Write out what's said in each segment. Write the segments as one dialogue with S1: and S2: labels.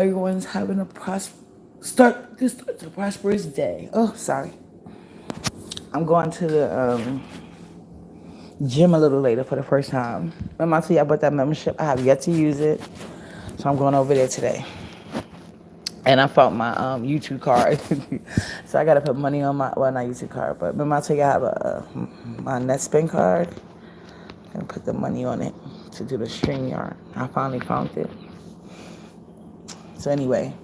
S1: Everyone's having a start to prosperous day. Oh, sorry. I'm going to the gym a little later for the first time. Remember I told you about that membership? I have yet to use it, so I'm going over there today. And I found my YouTube card, so I gotta put money on my not YouTube card, but remember I told you I have my NetSpin card. I'm gonna put the money on it to do the StreamYard. I finally found it. So anyway,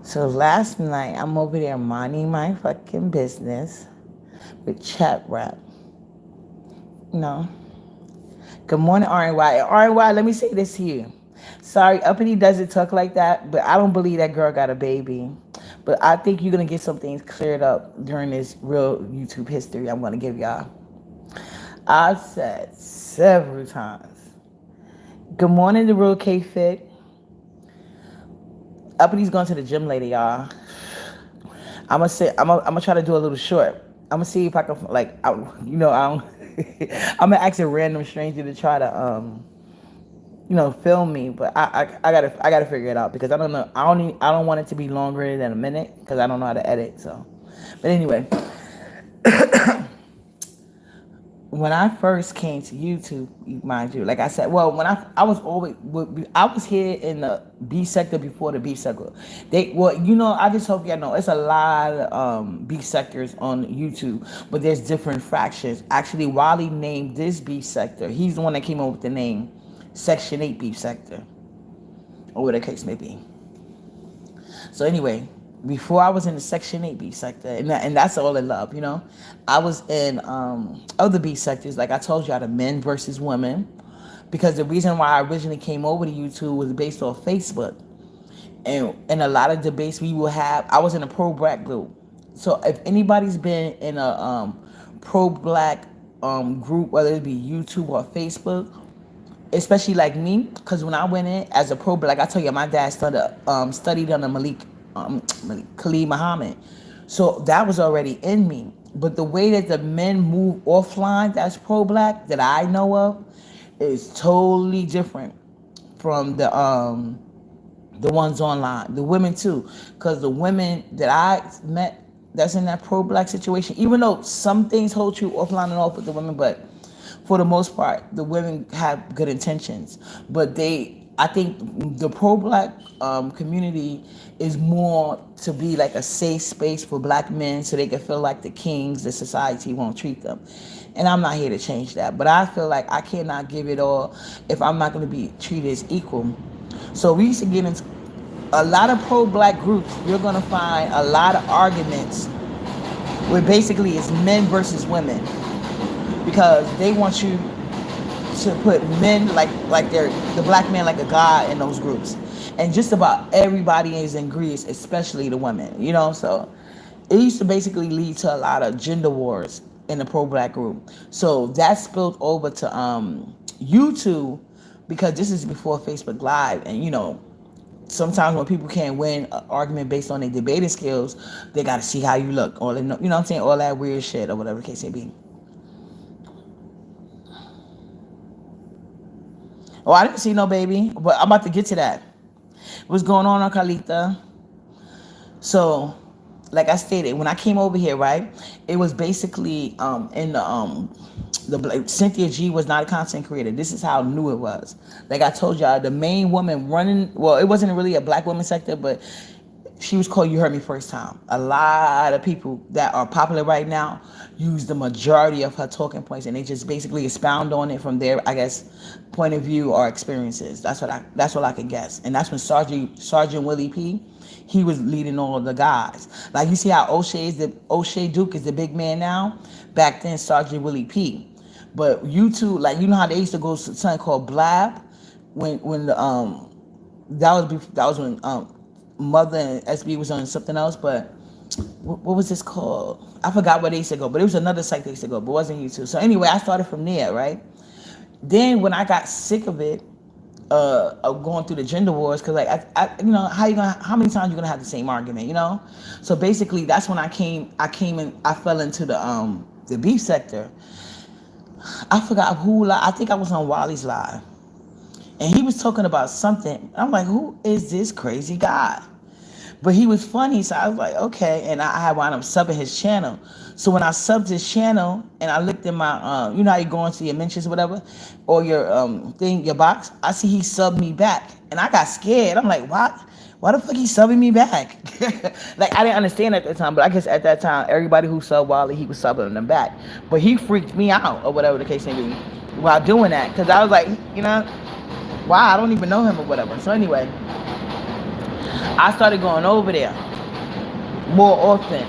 S1: so last night I'm over there minding my fucking business with chat rap. No. Good morning, RNY. RNY, let me say this to you. Sorry, Uppity doesn't talk like that, but I don't believe that girl got a baby. But I think you're gonna get some things cleared up during this real YouTube history I'm gonna give y'all. I've said several times. Good morning, the real K Fit. Uppity's going to the gym later, y'all. I'm gonna try to do a little short. I'm gonna see if I can I don't. I'm gonna ask a random stranger to try to film me, but I gotta figure it out because I don't know. I don't want it to be longer than a minute because I don't know how to edit. So, but anyway, when I first came to YouTube, mind you, like I said, well, when I was here in the B sector before the B sector. I just hope y'all know it's a lot of B sectors on YouTube, but there's different fractions. Actually, Wally named this B sector. He's the one that came up with the name Section 8 B sector, or whatever the case may be. So anyway, before I was in the Section 8 B sector, and that's all in love, I was in other B sectors, like I told y'all, the men versus women, because the reason why I originally came over to YouTube was based off Facebook. And a lot of debates we will have, I was in a pro-black group. So if anybody's been in a pro-black group, whether it be YouTube or Facebook, especially like me, because when I went in as a pro, like I told you, my dad studied under Khalid Muhammad, so that was already in me. But the way that the men move offline, that's pro black that I know of, is totally different from the ones online. The women too, because the women that I met that's in that pro black situation, even though some things hold true offline and off with the women, but for the most part, the women have good intentions, but I think the pro-black community is more to be like a safe space for black men so they can feel like the kings, the society won't treat them. And I'm not here to change that, but I feel like I cannot give it all if I'm not going to be treated as equal. So we used to get into a lot of pro-black groups. You're going to find a lot of arguments where basically it's men versus women, because they want you to put men like they're the black man like a god in those groups, and just about everybody is in Greece, especially the women. So it used to basically lead to a lot of gender wars in the pro-black group. So that spilled over to YouTube, because this is before Facebook Live, and sometimes when people can't win an argument based on their debating skills, they got to see how you look, or you know what I'm saying, all that weird shit or whatever the case may be. Oh, I didn't see no baby, but I'm about to get to that. What's going on, Carlita? So, like I stated, when I came over here, right, it was basically in the Cynthia G was not a content creator. This is how new it was. Like I told y'all, the main woman running, well, it wasn't really a black woman sector, but she was called You Heard Me First Time. A lot of people that are popular right now use the majority of her talking points, and they just basically expound on it from their, I guess, point of view or experiences. That's what I could guess. And that's when Sergeant Willie P, he was leading all of the guys. Like you see how O'Shea Duke is the big man now. Back then, Sergeant Willie P. But YouTube, like how they used to go to something called Blab, when the that was when Mother and SB was on something else, but what was this called? I forgot where they used to go, but it was another site they used to go, but it wasn't YouTube. So anyway, I started from there, right? Then when I got sick of it, of going through the gender wars, because like how many times you gonna have the same argument, So basically, that's when I came and I fell into the beef sector. I forgot who. I think I was on Wally's live. And he was talking about something. I'm like, who is this crazy guy? But he was funny, so I was like, okay. And I wound up subbing his channel. So when I subbed his channel and I looked in my, you know how you go into your mentions or whatever, or your thing, your box, I see he subbed me back. And I got scared. I'm like, what? Why the fuck he subbing me back? Like, I didn't understand at the time, but I guess at that time, everybody who subbed Wally, he was subbing them back. But he freaked me out, or whatever the case may be, while doing that. Because I was like, you know, wow, I don't even know him or whatever. So anyway, I started going over there more often.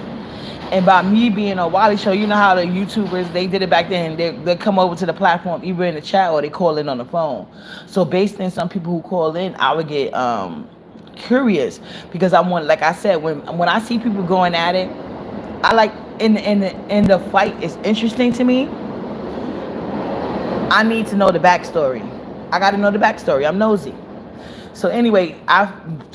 S1: And by me being on Wally Show, you know how the YouTubers, they did it back then. They come over to the platform either in the chat or they call in on the phone. So based on some people who call in, I would get curious because I want, like I said, when I see people going at it, I like in the fight is interesting to me. I need to know the backstory. I got to know the backstory. I'm nosy. So anyway,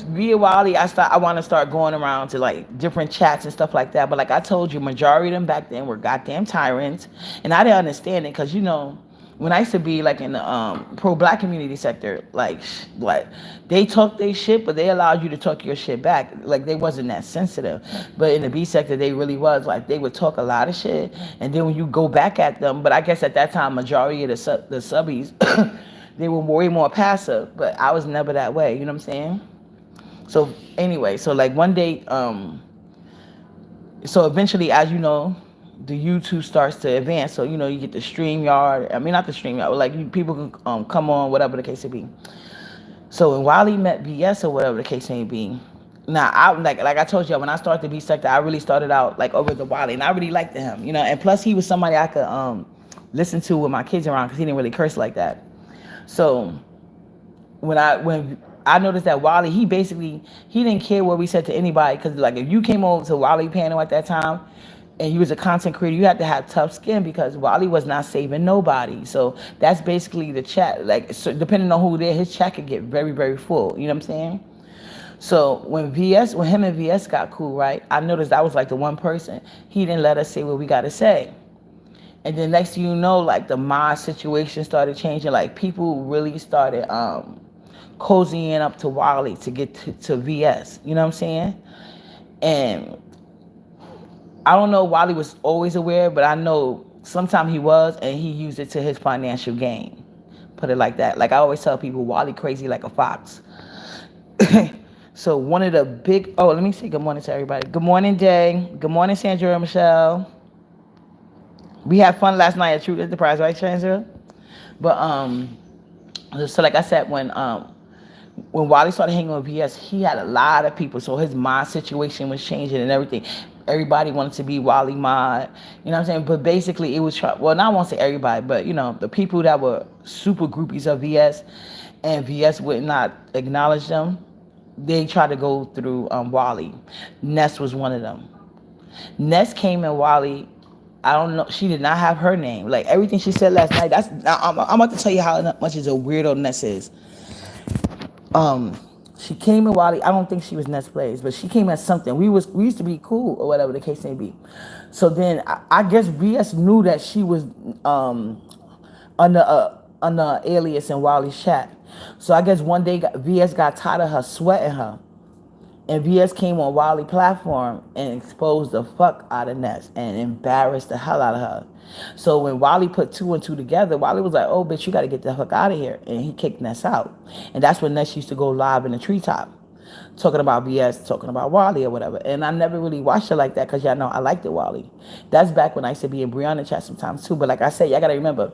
S1: via Wally, I want to start going around to like different chats and stuff like that. But like I told you, majority of them back then were goddamn tyrants, and I didn't understand it because, you know, when I used to be like in the pro-black community sector, like they talk their shit, but they allowed you to talk your shit back. Like they wasn't that sensitive. But in the B sector, they really was. Like they would talk a lot of shit, and then when you go back at them, but I guess at that time, majority of the subbies. They were way more passive, but I was never that way. You know what I'm saying? So anyway, so like one day, so eventually, as you know, the YouTube starts to advance. So you know, you get the StreamYard. I mean, not the StreamYard. Like people can come on, whatever the case may be. So when Wiley met BS or whatever the case may be. Now I like I told you, when I started the B sector, I really started out like over the Wiley, and I really liked him. You know, and plus he was somebody I could listen to with my kids around because he didn't really curse like that. So when I noticed that Wally, he didn't care what we said to anybody, because like if you came over to Wally panel at that time and you was a content creator, you had to have tough skin because Wally was not saving nobody. So that's basically the chat. Like so depending on who there, his chat could get very, very full. You know what I'm saying? So when him and VS got cool, right? I noticed I was like the one person he didn't let us say what we got to say. And then next thing you know, like the mod situation started changing. Like people really started cozying up to Wally to get to VS. You know what I'm saying? And I don't know, Wally was always aware, but I know sometimes he was, and he used it to his financial gain. Put it like that. Like I always tell people, Wally crazy like a fox. So one of the big, let me say good morning to everybody. Good morning, Jay. Good morning, Sandra and Michelle. We had fun last night at Truth is the Prize, right, Sandra? But so like I said, when Wally started hanging with VS, he had a lot of people. So his mod situation was changing and everything. Everybody wanted to be Wally mod. You know what I'm saying? But basically it was, well, not I won't say everybody, but you know, the people that were super groupies of VS and VS would not acknowledge them, they tried to go through Wally. Ness was one of them. Ness came in Wally. I don't know. She did not have her name. Like everything she said last night. I'm about to tell you how much is a weirdo Ness is. She came in Wally. I don't think she was Ness Plays, but she came as something. We used to be cool or whatever the case may be. So then I guess VS knew that she was under alias in Wally's chat. So I guess one day VS got tired of her sweating her. And VS came on Wally platform and exposed the fuck out of Ness and embarrassed the hell out of her. So when Wally put two and two together, Wally was like, oh, bitch, you got to get the fuck out of here. And he kicked Ness out. And that's when Ness used to go live in the treetop, talking about VS, talking about Wally or whatever. And I never really watched it like that because y'all know I liked the Wally. That's back when I used to be in Brianna chat sometimes too. But like I said, y'all got to remember,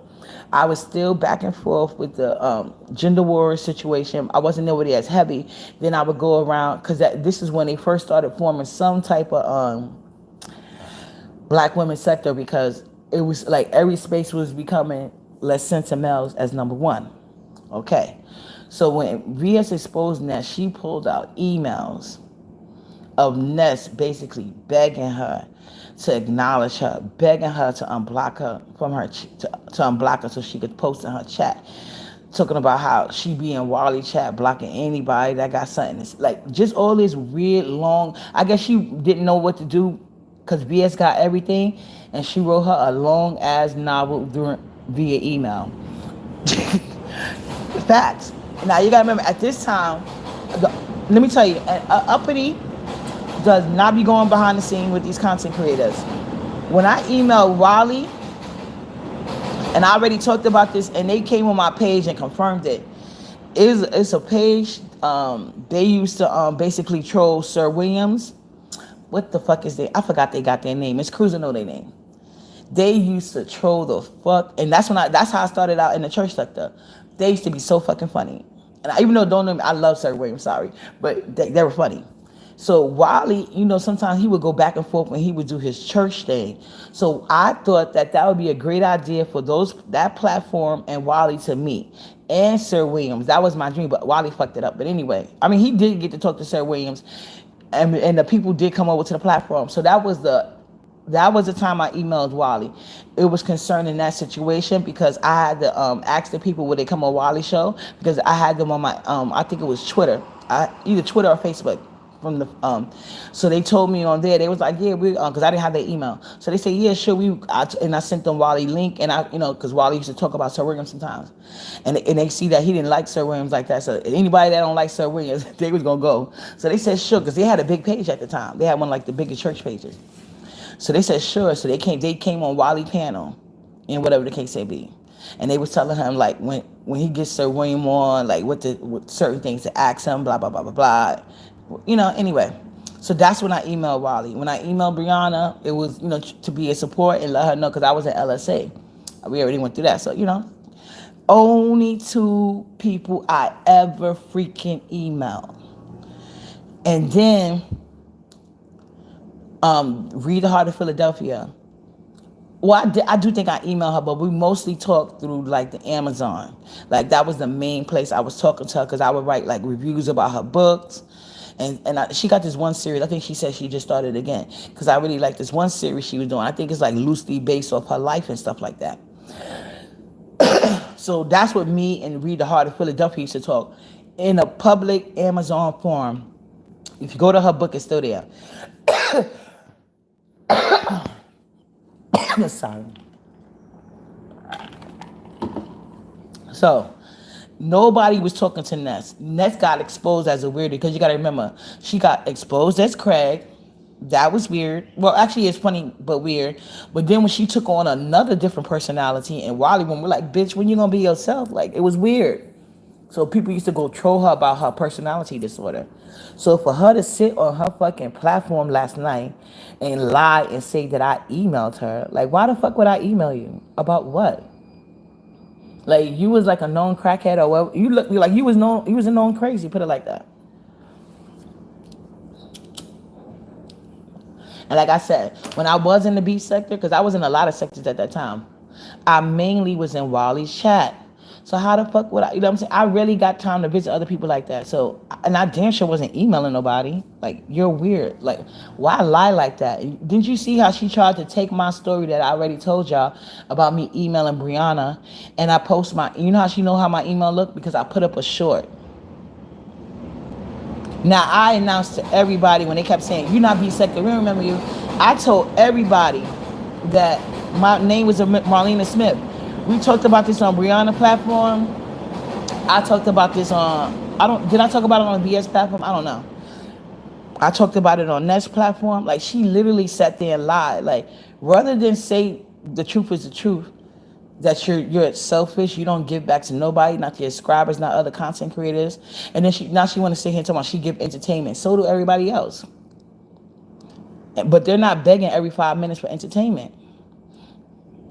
S1: I was still back and forth with the gender war situation. I wasn't nobody as heavy. Then I would go around, because this is when they first started forming some type of black women sector, because it was like every space was becoming let's censor males as number one. Okay. So when VS exposed Ness, she pulled out emails of Ness basically begging her to acknowledge her, begging her to unblock her from her, to unblock her so she could post in her chat, talking about how she be in Wally chat blocking anybody that got something. It's like just all this weird long, I guess she didn't know what to do because VS got everything, and she wrote her a long ass novel via email. Facts. Now you gotta remember at this time, the, let me tell you, Uppity does not be going behind the scene with these content creators. When I emailed Wally, and I already talked about this, and they came on my page and confirmed it. It's a page. They used to basically troll Sir Williams. What the fuck is they? I forgot they got their name. It's Cruiser know their name. They used to troll the fuck, and that's how I started out in the church sector. They used to be so fucking funny, and even though don't know me, I love Sir Williams. Sorry, but they were funny. So Wally, sometimes he would go back and forth when he would do his church thing. So I thought that would be a great idea for that platform and Wally to meet and Sir Williams. That was my dream, but Wally fucked it up. But anyway, I mean, he did get to talk to Sir Williams, and the people did come over to the platform. So that was the time I emailed Wally. It was concerning that situation because I had to ask the people would they come on Wally's show because I had them on my I think it was Twitter, either Twitter or Facebook. From the so they told me on there, they was like, yeah, we because I didn't have their email, so they said, yeah, sure, and I sent them Wally link, and I because Wally used to talk about Sir Williams sometimes, and they see that he didn't like Sir Williams like that, so anybody that don't like Sir Williams, they was gonna go. So they said sure, because they had a big page at the time. They had one like the biggest church pages. So they said sure. So they came on Wally panel, and whatever the case may be, and they was telling him like when he gets Sir William on, like what certain things to ask him, blah blah blah blah blah. Anyway, so that's when I emailed Wally. When I emailed Brianna, it was to be a support and let her know because I was at LSA. We already went through that, so only 2 people I ever freaking emailed, and then Read the Heart of Philadelphia. Well, I do think I emailed her, but we mostly talked through like the Amazon. Like that was the main place I was talking to her because I would write like reviews about her books. And she got this one series. I think she said she just started again because I really like this one series she was doing. I think it's like loosely based off her life and stuff like that. So that's what me and Read the Heart of Philadelphia used to talk in a public Amazon forum. If you go to her book, it's still there. Sorry. So nobody was talking to Ness. Ness got exposed as a weirdo because you got to remember, she got exposed as Craig. That was weird. Well, actually, it's funny but weird. But then when she took on another different personality, and Wally, when we're like, bitch, when you gonna be yourself? Like, it was weird. So people used to go troll her about her personality disorder. So for her to sit on her fucking platform last night and lie and say that I emailed her, like, why the fuck would I email you? About what? Like, you was like a known crackhead or what? You look like you was a known crazy, put it like that. And like I said, when I was in the beat sector, because I was in a lot of sectors at that time, I mainly was in Wally's chat. So how the fuck would I, you know what I'm saying? I really got time to visit other people like that. So, and I damn sure wasn't emailing nobody. Like, you're weird. Like, why lie like that? Didn't you see how she tried to take my story that I already told y'all about me emailing Brianna? And I post you know how she know how my email looked? Because I put up a short. Now, I announced to everybody when they kept saying, you're not B-Sector, we don't remember you. I told everybody that my name was Marlena Smith. We talked about this on Brianna platform. I talked about this on, did I talk about it on the BS platform? I don't know. I talked about it on Nest platform. Like, she literally sat there and lied. Like, rather than say the truth is the truth, that you're selfish, you don't give back to nobody, not to your subscribers, not other content creators. And then she want to sit here and talk about she give entertainment. So do everybody else. But they're not begging every 5 minutes for entertainment.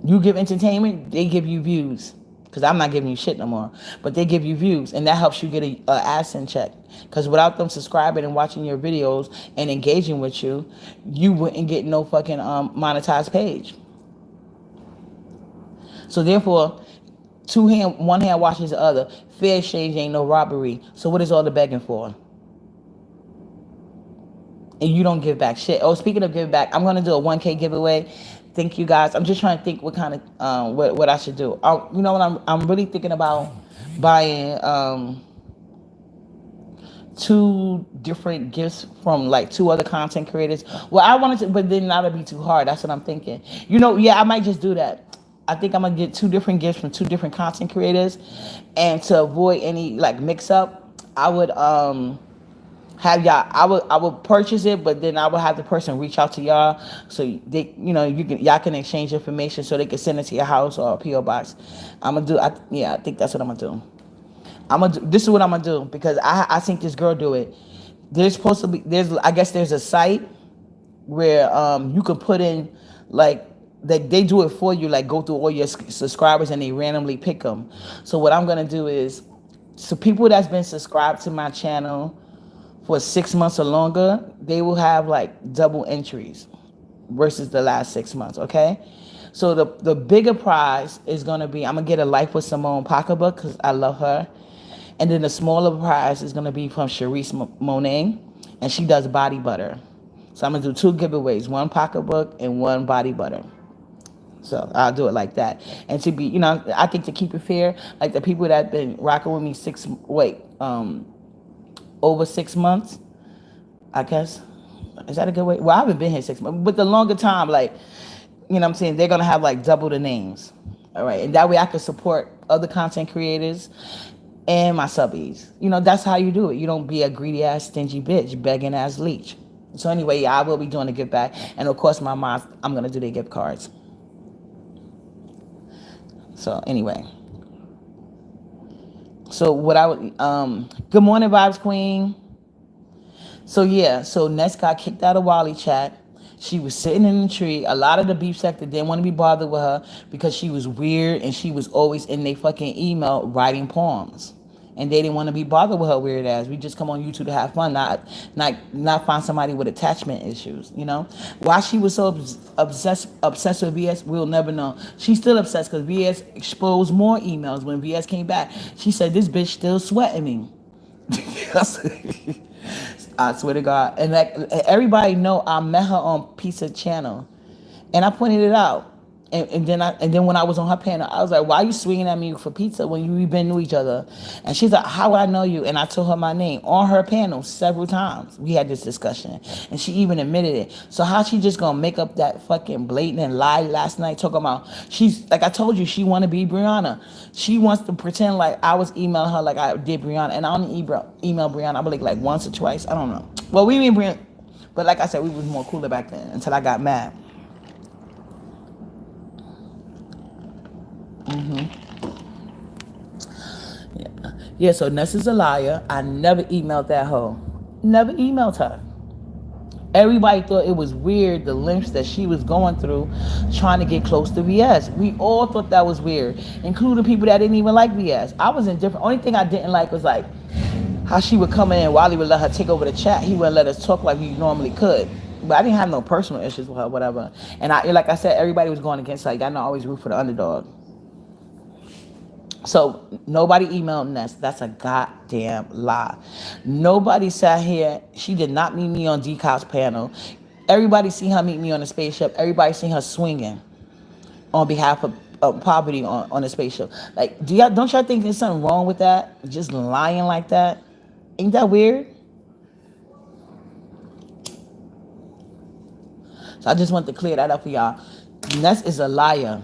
S1: You give entertainment, they give you views. Because I'm not giving you shit no more. But they give you views. And that helps you get a AdSense check. Because without them subscribing and watching your videos and engaging with you, you wouldn't get no fucking monetized page. So therefore, one hand washes the other. Fair exchange ain't no robbery. So what is all the begging for? And you don't give back shit. Oh, speaking of giving back, I'm going to do a 1K giveaway. Thank you guys. I'm just trying to think what kind of what I should do. You know what? I'm really thinking about buying 2 different gifts from like 2 other content creators. Well, I wanted to, but then that'll be too hard. That's what I'm thinking. Yeah, I might just do that. I think I'm gonna get two different gifts from two different content creators, and to avoid any like mix up, I would have y'all. I would purchase it, but then I would have the person reach out to y'all so they, y'all can exchange information so they can send it to your house or a PO box. I'm gonna do. I think that's what I'm gonna do. This is what I'm gonna do because I think this girl do it. There's supposed to be I guess there's a site where you can put in like they do it for you, like go through all your subscribers and they randomly pick them. So what I'm gonna do is, so people that's been subscribed to my channel for 6 months or longer, they will have like double entries versus the last 6 months. Okay. So the bigger prize is gonna be, I'm gonna get a Life with Simone pocketbook because I love her. And then the smaller prize is gonna be from Charisse Monet, and she does body butter. So I'm gonna do two giveaways, one pocketbook and one body butter. So I'll do it like that. And to be, I think to keep it fair, like the people that have been rocking with me over 6 months, I guess. Is that a good way? Well, I haven't been here 6 months, but the longer time, like, what I'm saying, they're gonna have like double the names. All right. And that way I can support other content creators and my subbies. That's how you do it. You don't be a greedy ass, stingy bitch, begging ass leech. So anyway, yeah, I will be doing a gift back. And of course my mom, I'm gonna do their gift cards. So anyway. So what I would good morning, Vibes Queen. So yeah, so Ness got kicked out of Wally chat. She was sitting in the tree. A lot of the beef sector didn't want to be bothered with her because she was weird and she was always in their fucking email writing poems. And they didn't want to be bothered with her weird ass. We just come on YouTube to have fun, not find somebody with attachment issues, Why she was so obsessed with VS, we'll never know. She's still obsessed because VS exposed more emails when VS came back. She said, this bitch still sweating me. I swear to God. And like everybody know, I met her on Pizza Channel, and I pointed it out. And then when I was on her panel, I was like, "Why are you swinging at me for pizza when we been knew each other?" And she's like, "How I know you?" And I told her my name on her panel several times. We had this discussion, and she even admitted it. So how she just gonna make up that fucking blatant lie last night talking about she's like I told you she want to be Brianna. She wants to pretend like I was emailing her like I did Brianna, and I only email Brianna I believe like once or twice. I don't know. Well, we mean Brianna, but like I said, we was more cooler back then until I got mad. Yeah, so Ness is a liar. I never emailed that hoe. Never emailed her. Everybody thought it was weird, the lengths that she was going through trying to get close to VS. We all thought that was weird, including people that didn't even like VS. I was indifferent. Only thing I didn't like was like how she would come in and Wally would let her take over the chat. He wouldn't let us talk like we normally could. But I didn't have no personal issues with her, whatever. And like I said, everybody was going against her. Like, I know I always root for the underdog. So nobody emailed Ness. That's a goddamn lie. Nobody sat here. She did not meet me on D-Cop's panel. Everybody seen her meet me on the spaceship. Everybody seen her swinging on behalf of poverty on the spaceship. Like, don't y'all think there's something wrong with that? Just lying like that? Ain't that weird? So I just want to clear that up for y'all. Ness is a liar.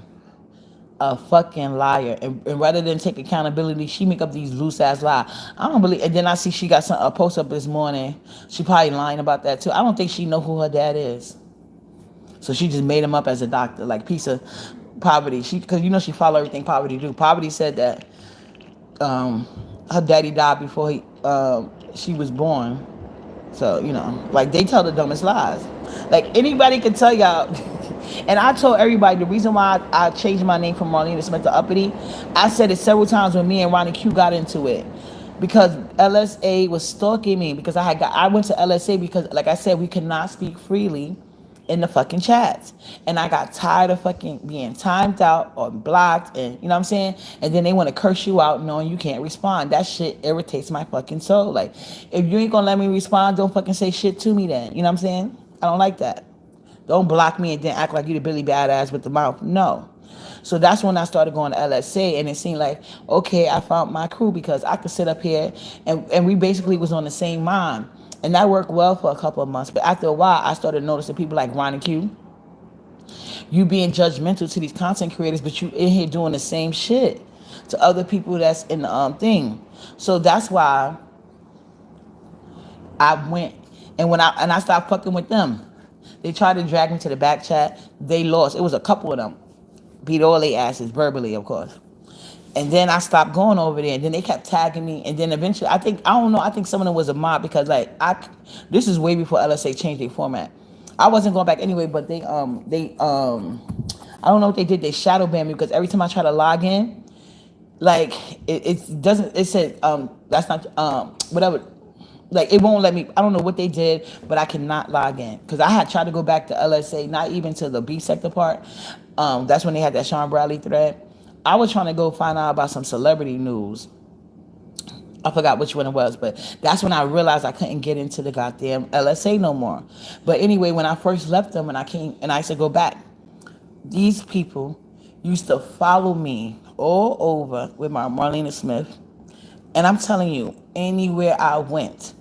S1: A fucking liar. And rather than take accountability, she make up these loose ass lies. I don't believe. And then I see she got a post up this morning. She probably lying about that too. I don't think she know who her dad is. So she just made him up as a doctor, like piece of poverty. Because she follow everything poverty do. Poverty said that her daddy died before she was born. So like they tell the dumbest lies. Like anybody can tell y'all. And I told everybody the reason why I changed my name from Marlena Smith to Uppity, I said it several times when me and Ronnie Q got into it. Because LSA was stalking me because I went to LSA because like I said, we could not speak freely in the fucking chats. And I got tired of fucking being timed out or blocked and you know what I'm saying? And then they want to curse you out knowing you can't respond. That shit irritates my fucking soul. Like if you ain't gonna let me respond, don't fucking say shit to me then. You know what I'm saying? I don't like that. Don't block me and then act like you the Billy Badass with the mouth. No. So that's when I started going to LSA and it seemed like, okay, I found my crew because I could sit up here and we basically was on the same mind. And that worked well for a couple of months. But after a while, I started noticing people like Ronnie Q You being judgmental to these content creators, but you in here doing the same shit to other people that's in the thing. So that's why I went, and when I stopped fucking with them, they tried to drag me to the back chat. They lost. It was a couple of them. Beat all their asses verbally, of course. And then I stopped going over there, and then they kept tagging me, and then eventually, I don't know, I think some of them was a mob because like this is way before LSA changed their format. I wasn't going back anyway, but I don't know what they did. They shadow banned me because every time I try to log in, like it doesn't. It said that's not whatever. Like it won't let me. I don't know what they did, but I cannot log in because I had tried to go back to LSA, not even to the B sector part. That's when they had that Sean Bradley thread. I was trying to go find out about some celebrity news. I forgot which one it was, but that's when I realized I couldn't get into the goddamn LSA no more. But anyway, when I first left them and I came and I used to go back, these people used to follow me all over with my Marlena Smith. And I'm telling you, anywhere I went,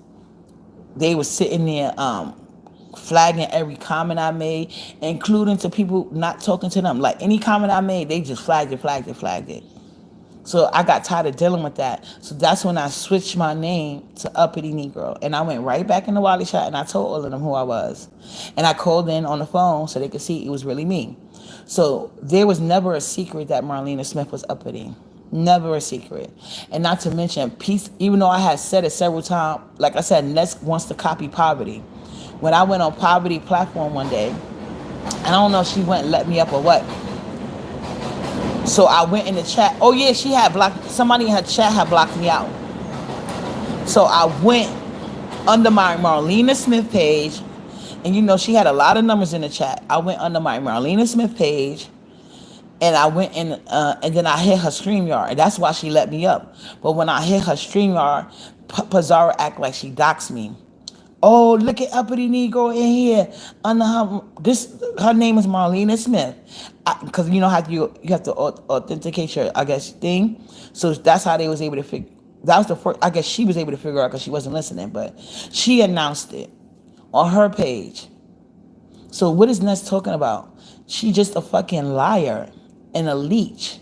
S1: they were sitting there flagging every comment I made, including to people not talking to them. Like any comment I made, they just flagged it. So I got tired of dealing with that. So that's when I switched my name to Uppity Negro. And I went right back in the Wally shot and I told all of them who I was. And I called in on the phone so they could see it was really me. So there was never a secret that Marlena Smith was uppity. Never a secret. And not to mention, peace, even though I had said it several times, like I said, Ness wants to copy Poverty. When I went on Poverty platform one day, and I don't know if she went and let me up or what. So I went in the chat. Oh yeah, she had blocked, somebody in her chat had blocked me out. So I went under my Marlena Smith page, and you know she had a lot of numbers in the chat. I went under my Marlena Smith page, and I went in, and then I hit her StreamYard, and that's why she let me up. But when I hit her StreamYard, Pazara act like she doxed me. Oh, look at Uppity Negro in here under her name is Marlena Smith, because you know how you have to authenticate your thing. So that's how they was able to figure. That was the first. I guess she was able to figure out because she wasn't listening, but she announced it on her page. So what is Ness talking about? She just a fucking liar and a leech,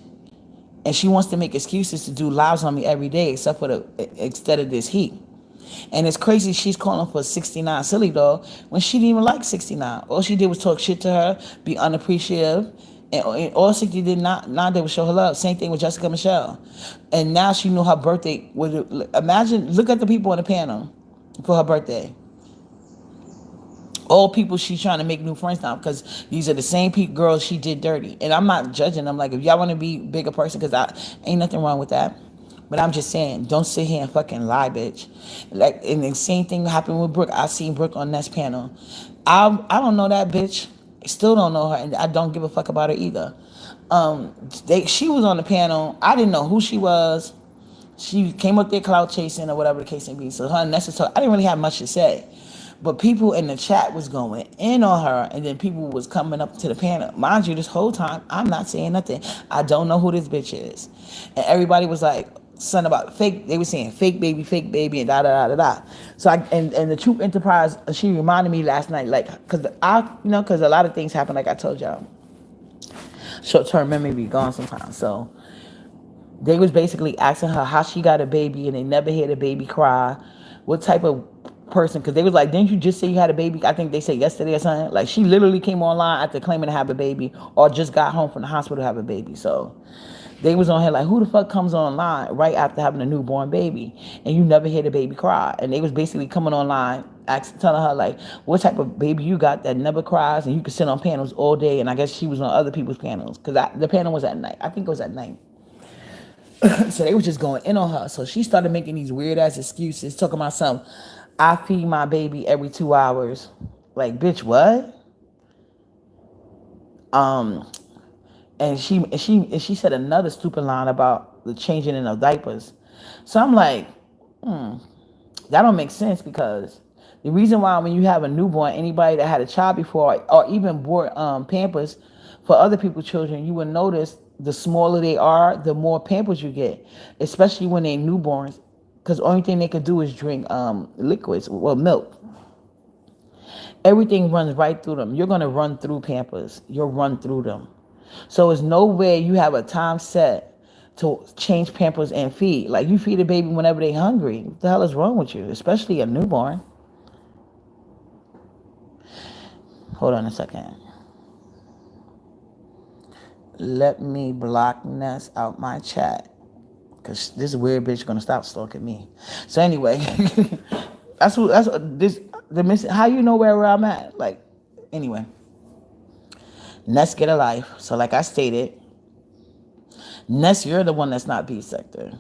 S1: and she wants to make excuses to do lives on me every day, except for instead of this heat. And it's crazy she's calling for 69 Silly Dog when she didn't even like 69. All she did was talk shit to her, be unappreciative, and all 60 did not did was show her love. Same thing with Jessica Michelle. And now she knew her birthday was. Imagine, look at the people on the panel for her birthday. All people she's trying to make new friends now because these are the same girls she did dirty. And I'm not judging them. Like, if y'all want to be a bigger person, because I ain't nothing wrong with that. But I'm just saying, don't sit here and fucking lie, bitch. Like, and the same thing happened with Brooke. I seen Brooke on Ness panel. I don't know that bitch. Still don't know her, and I don't give a fuck about her either. She was on the panel. I didn't know who she was. She came up there clout chasing or whatever the case may be. So her and Ness talk. I didn't really have much to say. But people in the chat was going in on her, and then people was coming up to the panel. Mind you, this whole time, I'm not saying nothing. I don't know who this bitch is. And everybody was like, something about fake. They were saying fake baby, and da da da da da. So and the Truth Enterprise, she reminded me last night, like, because a lot of things happen, like I told y'all. Short-term memory be gone sometimes. So they was basically asking her how she got a baby, and they never heard a baby cry. What type of person? Because they was like, didn't you just say you had a baby? I think they said yesterday or something. Like, she literally came online after claiming to have a baby, or just got home from the hospital to have a baby. So they was on here like, who the fuck comes online right after having a newborn baby and you never hear the baby cry? And they was basically coming online telling her like, what type of baby you got that never cries and you can sit on panels all day. And I guess she was on other people's panels because the panel was at night. I think it was at night. So they was just going in on her. So she started making these weird ass excuses, talking about something. I feed my baby every 2 hours. Like, bitch, what? And she said another stupid line about the changing in of diapers. So I'm like, that don't make sense, because the reason why when you have a newborn, anybody that had a child before or even bought Pampers for other people's children, you will notice the smaller they are, the more Pampers you get, especially when they're newborns, because the only thing they could do is drink liquids, well, milk. Everything runs right through them. You're going to run through Pampers. You'll run through them. So it's no way you have a time set to change Pampers and feed. Like, you feed a baby whenever they're hungry. What the hell is wrong with you? Especially a newborn. Hold on a second. Let me block Ness out my chat. Because this weird bitch gonna stop stalking me. So anyway, how you know where I'm at? Like, anyway. Ness, get a life. So like I stated, Ness, you're the one that's not B sector.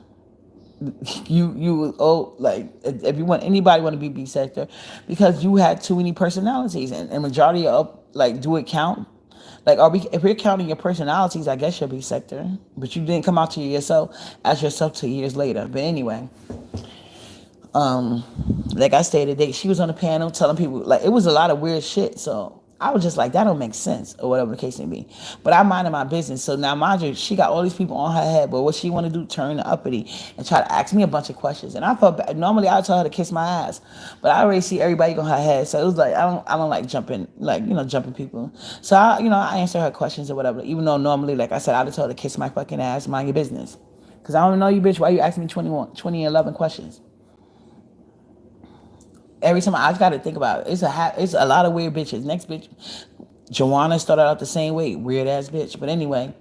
S1: Like, if you want anybody want to be B sector, because you had too many personalities, and majority of, like, do it count? Like, if we're counting your personalities, I guess you're B sector, but you didn't come out to yourself as yourself 2 years later. But anyway, like I stated, she was on the panel telling people, like, it was a lot of weird shit. So I was just like, that don't make sense, or whatever the case may be. But I minded my business. So now, mind you, she got all these people on her head. But what she want to do, turn uppity and try to ask me a bunch of questions. And I felt bad. Normally I tell her to kiss my ass, but I already see everybody on her head. So it was like, I don't like jumping, like, jumping people. So I answer her questions or whatever. Even though normally, like I said, I'd tell her to kiss my fucking ass, mind your business. Because I don't know you, bitch. Why you asking me 2011 questions? Every time I got to think about it, it's a lot of weird bitches. Next bitch, Joanna started out the same way, weird ass bitch. But anyway,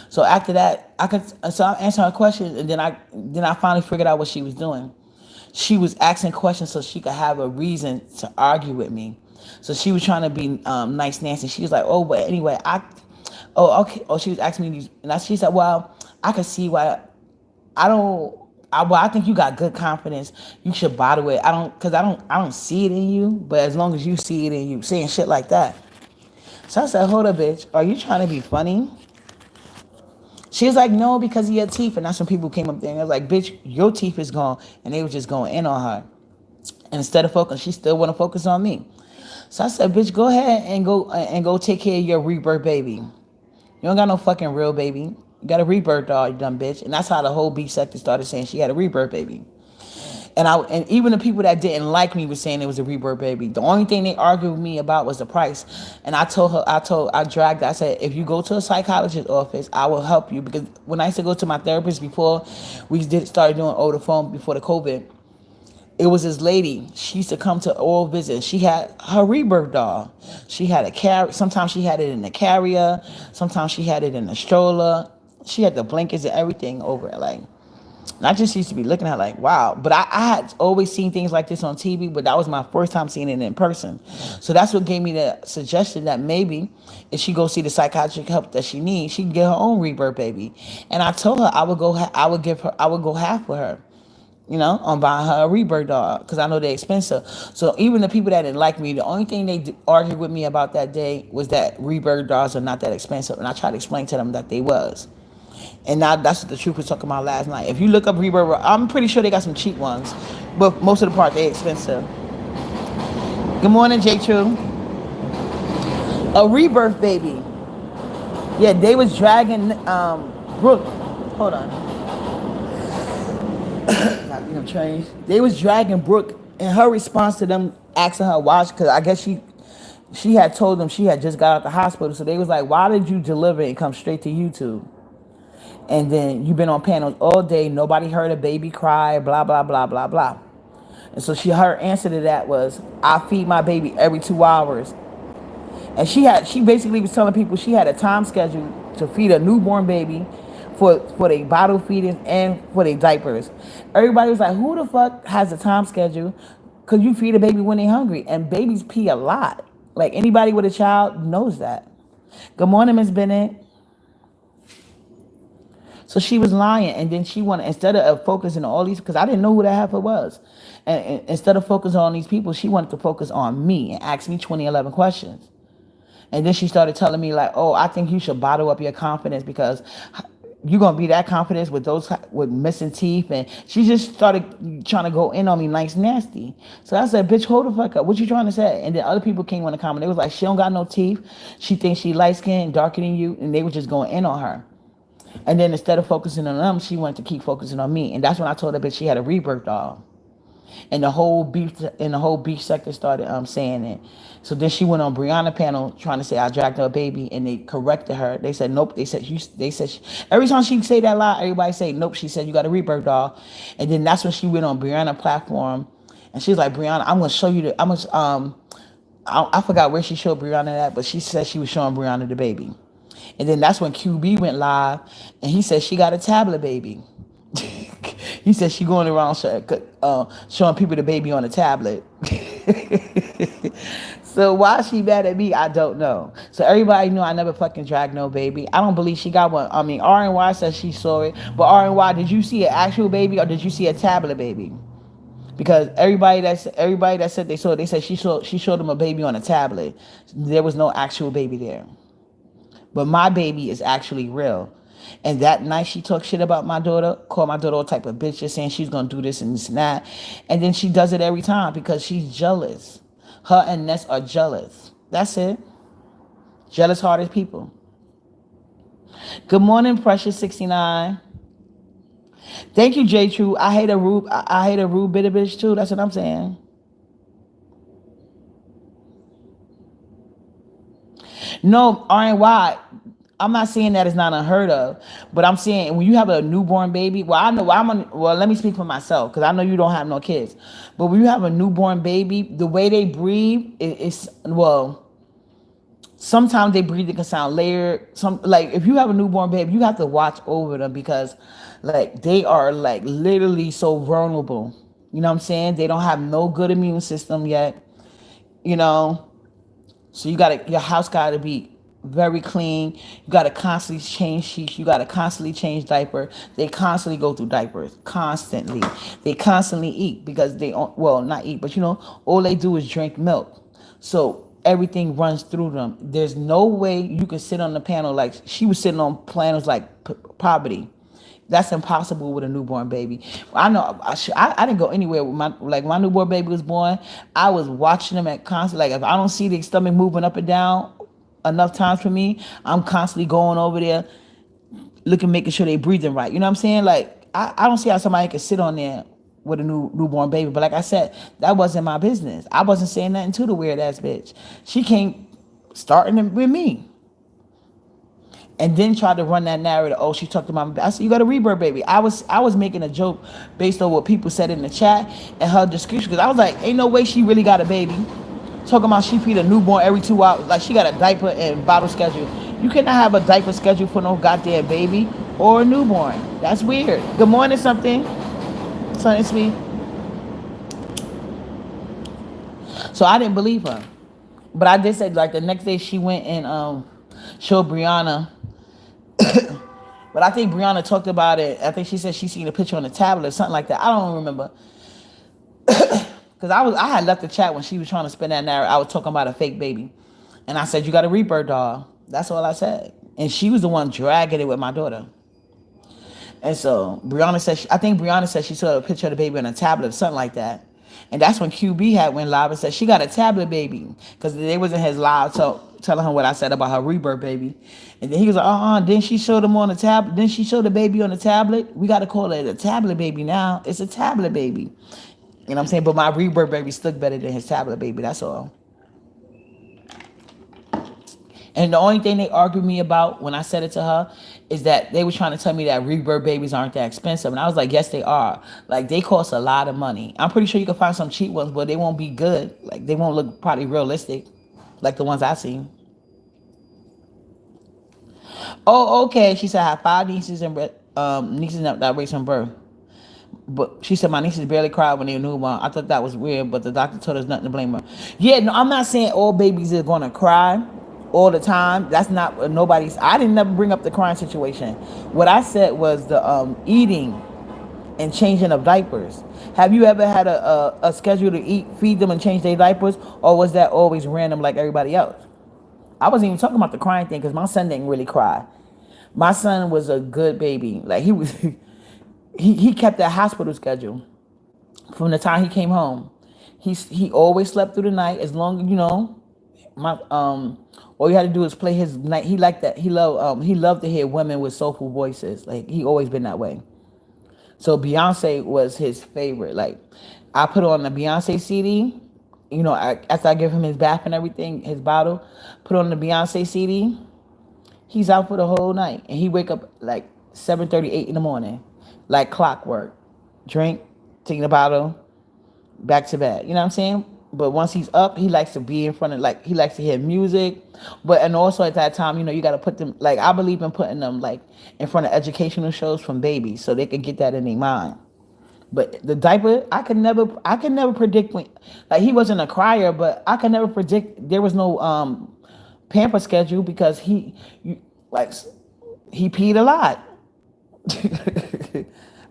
S1: so after that, I'm answering her questions, and then I finally figured out what she was doing. She was asking questions so she could have a reason to argue with me. So she was trying to be nice, Nancy. She was like, oh, but anyway, okay. Oh, she was asking me these, and she said, well, I could see why I think you got good confidence. You should bottle it. Cause I don't see it in you, but as long as you see it in you, saying shit like that. So I said, hold up, bitch. Are you trying to be funny? She was like, no, because of your teeth. And that's when people came up there and they was like, bitch, your teeth is gone. And they were just going in on her. And instead of focus, she still want to focus on me. So I said, bitch, go ahead and go take care of your rebirth baby. You don't got no fucking real baby. You got a rebirth doll, you dumb bitch. And that's how the whole B sector started saying she had a rebirth baby. And even the people that didn't like me were saying it was a rebirth baby. The only thing they argued with me about was the price. And I said, if you go to a psychologist's office, I will help you. Because when I used to go to my therapist before we started doing over the phone before the COVID, it was this lady. She used to come to all visits. She had her rebirth doll. She had a carrier. Sometimes she had it in the carrier. Sometimes she had it in the stroller. She had the blankets and everything over it. Like, and I just used to be looking at her like, wow. But I had always seen things like this on TV, but that was my first time seeing it in person. So that's what gave me the suggestion that maybe if she go see the psychiatric help that she needs, she can get her own rebirth baby. And I told her I would go half with her, on buying her a rebirth doll, because I know they're expensive. So even the people that didn't like me, the only thing they argued with me about that day was that rebirth dolls are not that expensive. And I tried to explain to them that they was. And now that's what the truth was talking about last night. If you look up rebirth, I'm pretty sure they got some cheap ones, but most of the part they expensive. Good morning, J. True. A rebirth baby. Yeah, they was dragging Brooke. Hold on. They was dragging Brooke, and her response to them asking her why, because I guess she had told them she had just got out the hospital. So they was like, why did you deliver and come straight to YouTube? And then you've been on panels all day. Nobody heard a baby cry, blah, blah, blah, blah, blah. And so her answer to that was, I feed my baby every 2 hours. And she basically was telling people she had a time schedule to feed a newborn baby for their bottle feeding and for their diapers. Everybody was like, who the fuck has a time schedule? Because you feed a baby when they're hungry. And babies pee a lot. Like, anybody with a child knows that. Good morning, Miss Bennett. So she was lying, and then she wanted, instead of focusing on all these, because I didn't know who that heifer was, and instead of focusing on these people, she wanted to focus on me and ask me 2011 questions. And then she started telling me like, oh, I think you should bottle up your confidence because you're going to be that confident with missing teeth. And she just started trying to go in on me nice nasty. So I said, bitch, hold the fuck up. What you trying to say? And then other people came on the comment. They was like, she don't got no teeth. She thinks she light skinned, darker than you. And they were just going in on her. And then instead of focusing on them, she wanted to keep focusing on me. And that's when I told her, bitch, she had a rebirth doll. and the whole beef sector started saying it. So then she went on Brianna panel trying to say I dragged her baby, and they corrected her. They said nope. Every time she say that lie, everybody say nope. She said you got a rebirth doll, and then that's when she went on Brianna platform, and she's like Brianna, I'm gonna show you the I'm gonna I forgot where she showed Brianna that, but she said she was showing Brianna the baby. And then that's when QB went live, and he said she got a tablet baby. He said she going around showing people the baby on a tablet. So why she mad at me, I don't know. So everybody knew I never fucking dragged no baby. I don't believe she got one. I mean, RNY says she saw it, but RNY, did you see an actual baby or did you see a tablet baby? Because everybody that said they saw it, they said she showed them a baby on a tablet. There was no actual baby there. But my baby is actually real. And that night she talked shit about my daughter, called my daughter all type of bitch, just saying she's gonna do this and this and that. And then she does it every time because she's jealous. Her and Ness are jealous. That's it. Jealous hearted people. Good morning, Precious 69. Thank you, J True. I hate a rude bitter bitch too. That's what I'm saying. No, RNY. I'm not saying that it's not unheard of, but I'm saying when you have a newborn baby, well, I know well, let me speak for myself because I know you don't have no kids, but when you have a newborn baby, the way they breathe is well, sometimes they breathe can sound layered. Some like if you have a newborn baby, you have to watch over them because like they are like literally so vulnerable. You know what I'm saying? They don't have no good immune system yet. You know, so your house gotta be very clean. You gotta constantly change sheets. You gotta constantly change diaper. They constantly go through diapers. Constantly. They constantly eat because well, not eat, but all they do is drink milk. So everything runs through them. There's no way you can sit on the panel like she was sitting on panels like poverty. That's impossible with a newborn baby. I know I didn't go anywhere with my newborn baby was born. I was watching them at constant. Like if I don't see their stomach moving up and down enough times for me, I'm constantly going over there, making sure they breathing right. You know what I'm saying? Like I don't see how somebody could sit on there with a newborn baby. But like I said, that wasn't my business. I wasn't saying nothing to the weird ass bitch. She came starting with me. And then tried to run that narrative. Oh, she talked to my. I said, you got a rebirth baby. I was making a joke based on what people said in the chat and her description. Because I was like, ain't no way she really got a baby. Talking about she feed a newborn every 2 hours. Like she got a diaper and bottle schedule. You cannot have a diaper schedule for no goddamn baby or a newborn. That's weird. Good morning, something sweet. So I didn't believe her. But I did say like the next day she went and showed Brianna. But I think Brianna talked about it. I think she said she seen a picture on the tablet or something like that. I don't remember. Because I had left the chat when she was trying to spin that narrative. I was talking about a fake baby. And I said, you got a rebirth doll. That's all I said. And she was the one dragging it with my daughter. And so I think Brianna said she saw a picture of the baby on a tablet or something like that. And that's when QB went live and said she got a tablet baby. Because they was in his live telling him what I said about her rebirth baby. And then he was like, then she showed him on the tablet. Then she showed the baby on the tablet. We got to call it a tablet baby now. It's a tablet baby. You know what I'm saying? But my rebirth baby still better than his tablet baby. That's all. And the only thing they argued me about when I said it to her is that they were trying to tell me that rebirth babies aren't that expensive. And I was like, yes, they are. Like, they cost a lot of money. I'm pretty sure you can find some cheap ones, but they won't be good. Like, they won't look probably realistic like the ones I seen. Oh, okay. She said I have 5 nieces and nieces that raised from birth. But she said my nieces barely cried when they were newborn. I thought that was weird, but the doctor told us nothing to blame her. Yeah, no, I'm not saying all babies are going to cry all the time. That's not nobody's. I didn't never bring up the crying situation. What I said was the eating and changing of diapers. Have you ever had a schedule to eat, feed them, and change their diapers, or was that always random like everybody else? I wasn't even talking about the crying thing because my son didn't really cry. My son was a good baby. Like he was, he kept that hospital schedule from the time he came home. He always slept through the night as long my all you had to do is play his night. He liked that. He loved to hear women with soulful voices. Like he always been that way. So Beyonce was his favorite. Like I put on the Beyonce CD. After I give him his bath and everything, his bottle, put on the Beyonce CD. He's out for the whole night, and he wake up like 7:38 in the morning, like clockwork. Drink, take the bottle, back to bed. You know what I'm saying? But once he's up, he likes to be in front of, like, he likes to hear music. But and also at that time, you got to put them, like, I believe in putting them like in front of educational shows from babies so they can get that in their mind. But the diaper, I could never predict when, like, he wasn't a crier, but I could never predict. There was no pamper schedule because like he peed a lot.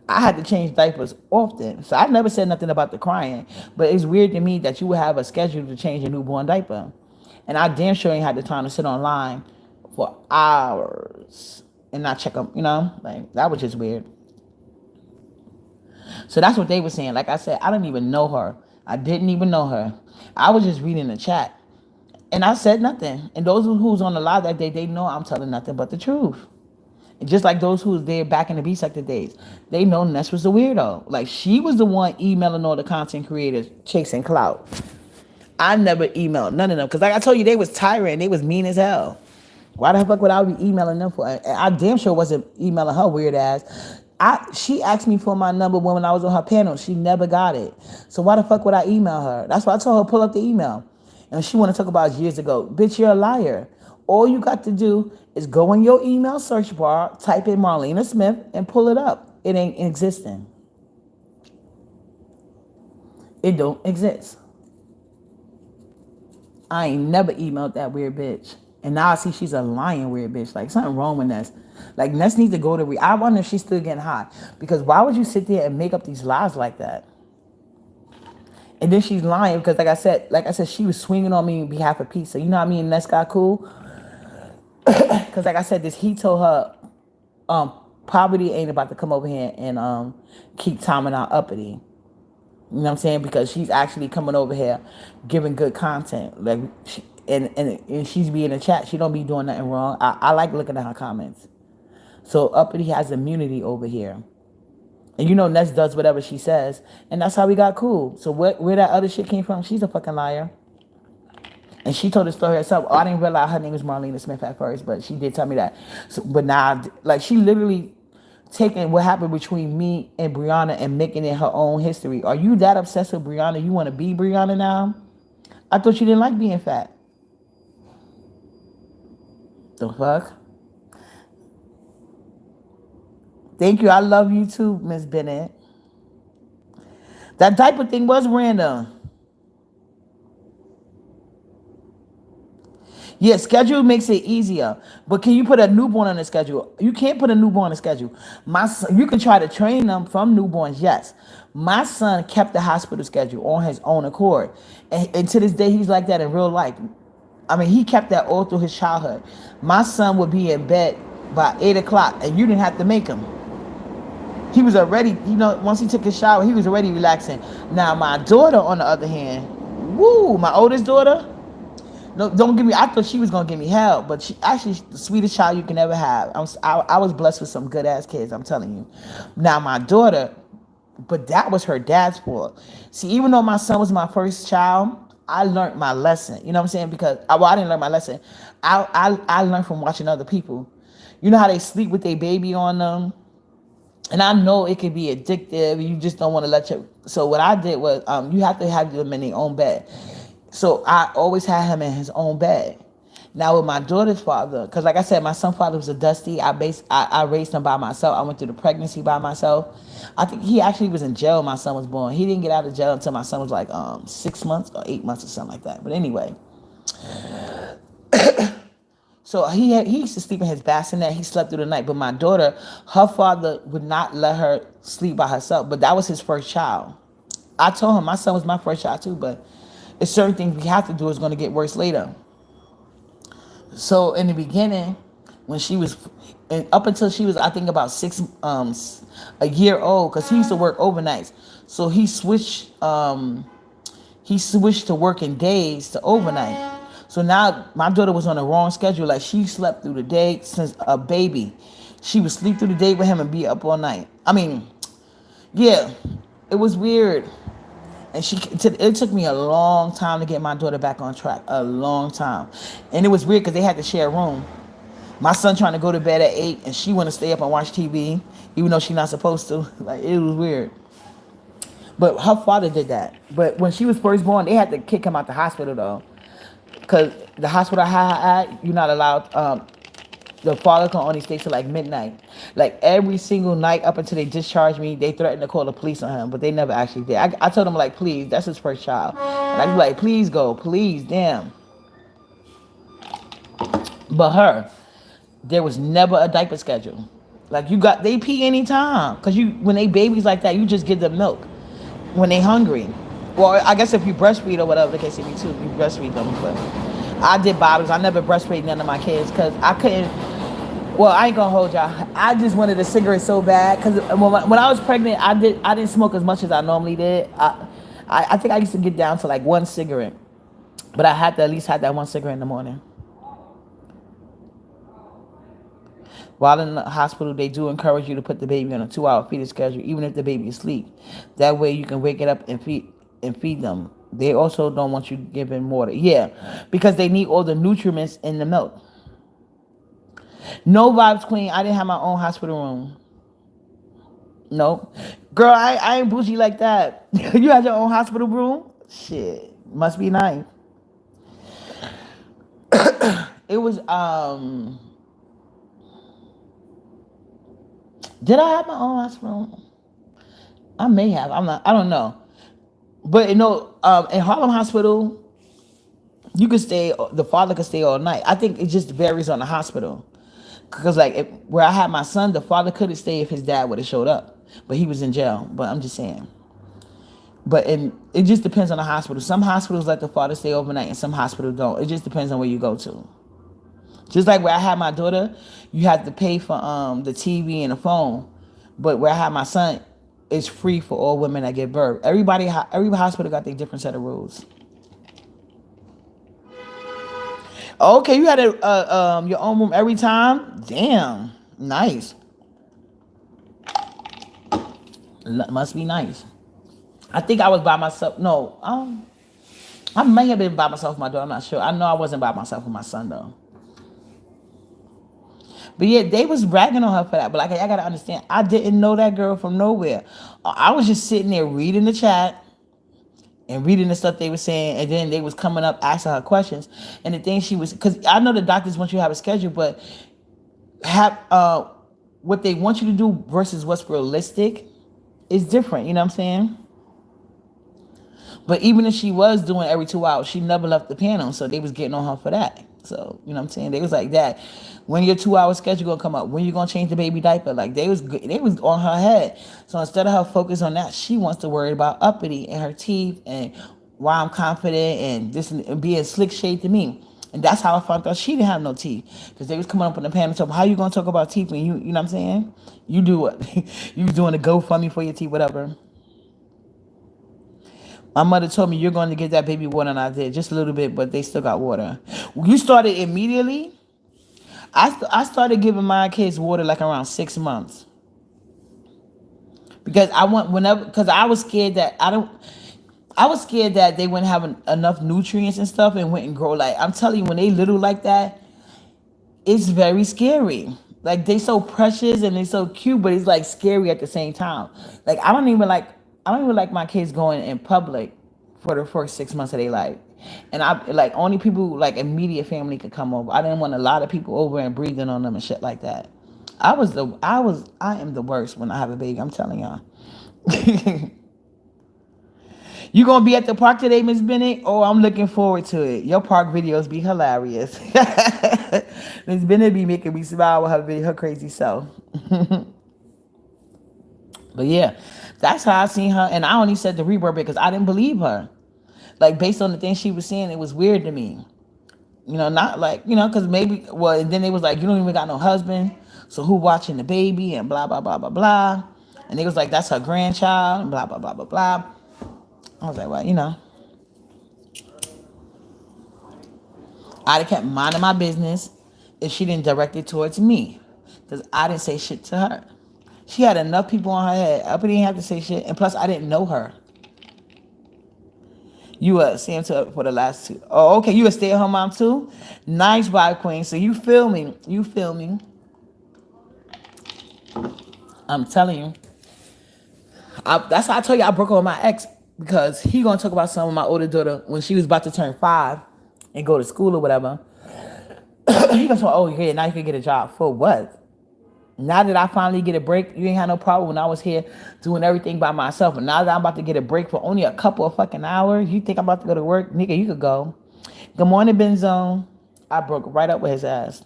S1: I had to change diapers often, so I never said nothing about the crying. But it's weird to me that you would have a schedule to change a newborn diaper, and I damn sure ain't had the time to sit online for hours and not check them. Like, that was just weird. So that's what they were saying. Like I said, I didn't even know her. I didn't even know her. I was just reading the chat, and I said nothing. And those who's on the live that day, they know I'm telling nothing but the truth. And just like those who was there back in the B sector days, they know Ness was the weirdo. Like, she was the one emailing all the content creators chasing clout. I never emailed none of them because, like I told you, they was tyrant. They was mean as hell. Why the fuck would I be emailing them for? I damn sure wasn't emailing her weird ass. She asked me for my number when I was on her panel. She never got it. So why the fuck would I email her? That's why I told her pull up the email. And she want to talk about years ago. Bitch, you're a liar. All you got to do is go in your email search bar, type in Marlena Smith, and pull it up. It ain't existing. It don't exist. I ain't never emailed that weird bitch. And now I see she's a lying weird bitch. Like, something wrong with Ness. Like, Ness needs to go to I wonder if she's still getting high. Because why would you sit there and make up these lies like that? And then she's lying because, like I said, she was swinging on me on behalf of pizza. You know what I mean? Ness got cool. Because, like I said, he told her, poverty ain't about to come over here and keep timing out uppity. You know what I'm saying? Because she's actually coming over here giving good content. Like, and she's be in the chat. She don't be doing nothing wrong. I like looking at her comments. So uppity has immunity over here. And Ness does whatever she says. And that's how we got cool. So where that other shit came from, she's a fucking liar. And she told the story herself. Oh, I didn't realize her name was Marlena Smith at first, but she did tell me that. So, but now, like, she literally taking what happened between me and Brianna and making it her own history. Are you that obsessed with Brianna? You want to be Brianna now? I thought you didn't like being fat. The fuck? Thank you. I love you too, Miss Bennett. That diaper thing was random. Yeah, schedule makes it easier. But can you put a newborn on the schedule? You can't put a newborn on the schedule. My son, you can try to train them from newborns, yes. My son kept the hospital schedule on his own accord. And to this day, he's like that in real life. I mean, he kept that all through his childhood. My son would be in bed by 8 o'clock, and you didn't have to make him. He was already, once he took his shower, he was already relaxing. Now, my daughter, on the other hand, my oldest daughter, no, don't give me. I thought she was gonna give me hell, but she actually the sweetest child you can ever have. I was blessed with some good ass kids. I'm telling you. Now my daughter, but that was her dad's fault. See, even though my son was my first child, I learned my lesson. You know what I'm saying? Because I didn't learn my lesson. I learned from watching other people. You know how they sleep with their baby on them, and I know it can be addictive. You just don't want to let your. So what I did was, you have to have them in their own bed. So I always had him in his own bed. Now with my daughter's father, because like I said, my son's father was a dusty. I raised him by myself. I went through the pregnancy by myself. I think he actually was in jail when my son was born. He didn't get out of jail until my son was like 6 months or 8 months or something like that. But anyway. So he used to sleep in his bassinet. He slept through the night. But my daughter, her father would not let her sleep by herself. But that was his first child. I told him my son was my first child too, but it's certain things we have to do is going to get worse later. So in the beginning, when she was, and up until she was, I think about a year old, because he used to work overnights. So he switched to working days to overnight. So now my daughter was on the wrong schedule. Like, she slept through the day since a baby. She would sleep through the day with him and be up all night. I mean, yeah, it was weird. And it took me a long time to get my daughter back on track, a long time. And it was weird because they had to share a room. My son trying to go to bed at 8 and she want to stay up and watch TV even though she's not supposed to. Like, it was weird. But her father did that. But when she was first born, they had to kick him out the hospital though, because the hospital I had at, you're not allowed. The father can only stay till like midnight. Like every single night up until they discharged me, they threatened to call the police on him, but they never actually did. I told him like, please, that's his first child, and I'd be like, please go, please, damn. But her, there was never a diaper schedule. Like they pee anytime, cause when they babies like that, you just give them milk when they hungry. Well, I guess if you breastfeed or whatever the case may be too, you breastfeed them. But I did bottles. I never breastfeed none of my kids because I couldn't. Well, I ain't gonna hold y'all. I just wanted a cigarette so bad because when I was pregnant, I didn't smoke as much as I normally did. I think I used to get down to like one cigarette, but I had to at least have that one cigarette in the morning. While in the hospital, they do encourage you to put the baby on a 2-hour feeding schedule, even if the baby is asleep. That way, you can wake it up and feed them. They also don't want you giving water. Yeah, because they need all the nutrients in the milk. No vibes, queen. I didn't have my own hospital room. Nope. Girl, I ain't bougie like that. You had your own hospital room? Shit. Must be nice. It was, did I have my own hospital room? I may have. I don't know. But in Harlem Hospital, the father could stay all night. I think it just varies on the hospital. Because like where I had my son, the father couldn't stay if his dad would have showed up. But he was in jail. But I'm just saying. But it just depends on the hospital. Some hospitals let the father stay overnight and some hospitals don't. It just depends on where you go to. Just like where I had my daughter, you have to pay for the TV and the phone. But where I had my son, it's free for all women that give birth. Every hospital got their different set of rules. Okay, you had your own room every time? Damn, nice. Must be nice. I think I was by myself. No, I may have been by myself with my daughter. I'm not sure. I know I wasn't by myself with my son though. But yeah, they was bragging on her for that. But like, I gotta understand, I didn't know that girl from nowhere. I was just sitting there reading the chat and reading the stuff they were saying, and then they was coming up asking her questions. And the thing she was, because I know the doctors want you to have a schedule, but have what they want you to do versus what's realistic is different. You know what I'm saying? But even if she was doing every 2 hours, she never left the panel, so they was getting on her for that. So, you know what I'm saying? They was like that. When your 2-hour schedule gonna come up? When you gonna change the baby diaper? Like they was on her head. So instead of her focus on that, she wants to worry about uppity and her teeth and why I'm confident and this and being slick shade to me. And that's how I found out she didn't have no teeth. Because they was coming up on the panel and talking, how you gonna talk about teeth when you know what I'm saying? You do what? You was doing a GoFundMe for your teeth, whatever. My mother told me you're going to get that baby water, and I did just a little bit, but they still got water. You started immediately. I started giving my kids water like around 6 months because I was scared that they wouldn't have enough nutrients and stuff and wouldn't grow. Like I'm telling you, when they little like that, it's very scary. Like they so precious and they so cute, but it's like scary at the same time. Like I don't even like my kids going in public for the first 6 months of their life. And I like only people like immediate family could come over. I didn't want a lot of people over and breathing on them and shit like that. I am the worst when I have a baby. I'm telling y'all. You gonna be at the park today, Miss Bennett? Oh, I'm looking forward to it. Your park videos be hilarious. Miss Bennett be making me smile with her crazy self. But yeah, that's how I seen her. And I only said the rebirth because I didn't believe her. Like based on the things she was saying, it was weird to me. You know, not like, you know, because maybe, well, and then they was like, you don't even got no husband. So who watching the baby and blah, blah, blah, blah, blah. And they was like, that's her grandchild and blah, blah, blah, blah, blah. I was like, well, you know. I'd have kept minding my business if she didn't direct it towards me. Because I didn't say shit to her. She had enough people on her head. I didn't have to say shit. And plus, I didn't know her. You a same to for the last two. Oh, okay. You a stay at home mom too. Nice, vibe queen. So you feel me? You feel me? I'm telling you. That's why I told you I broke up with my ex because he gonna talk about some of my older daughter when she was about to turn 5 and go to school or whatever. He gonna say, "Oh yeah, now you can get a job for what?" Now that I finally get a break, you ain't had no problem when I was here doing everything by myself. And now that I'm about to get a break for only a couple of fucking hours, you think I'm about to go to work? Nigga, you could go. Good morning, Benzone. I broke right up with his ass.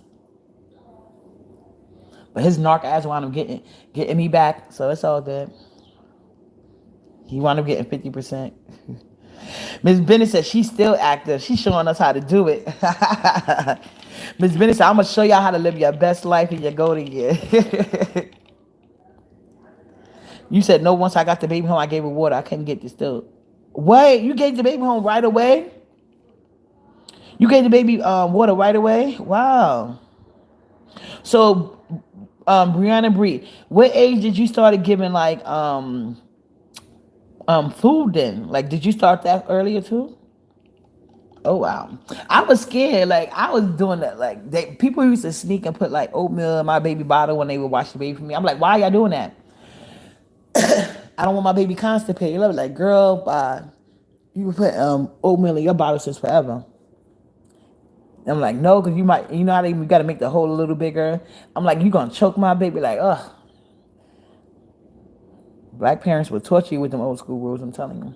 S1: But his narc ass wound up getting me back, so it's all good. He wound up getting 50%. Miss Bennett said she's still active. She's showing us how to do it. Miss Bennett said, I'm gonna show y'all how to live your best life in your golden year. You said no, once I got the baby home, I gave her water. I couldn't get this still. Wait, you gave the baby home right away? You gave the baby water right away? Wow. So Brianna Bree, what age did you start giving like food then? Like did you start that earlier too? Oh wow. I was scared. Like I was doing that. Like people used to sneak and put like oatmeal in my baby bottle when they would watch the baby for me. I'm like, why y'all doing that? I don't want my baby constipated. Love it. Like, girl, you can put oatmeal in your bottle since forever. And I'm like, no, because you might, you know how you got to make the hole a little bigger. I'm like, you gonna choke my baby? Like, ugh. Black parents will torture you with them old school rules. I'm telling you.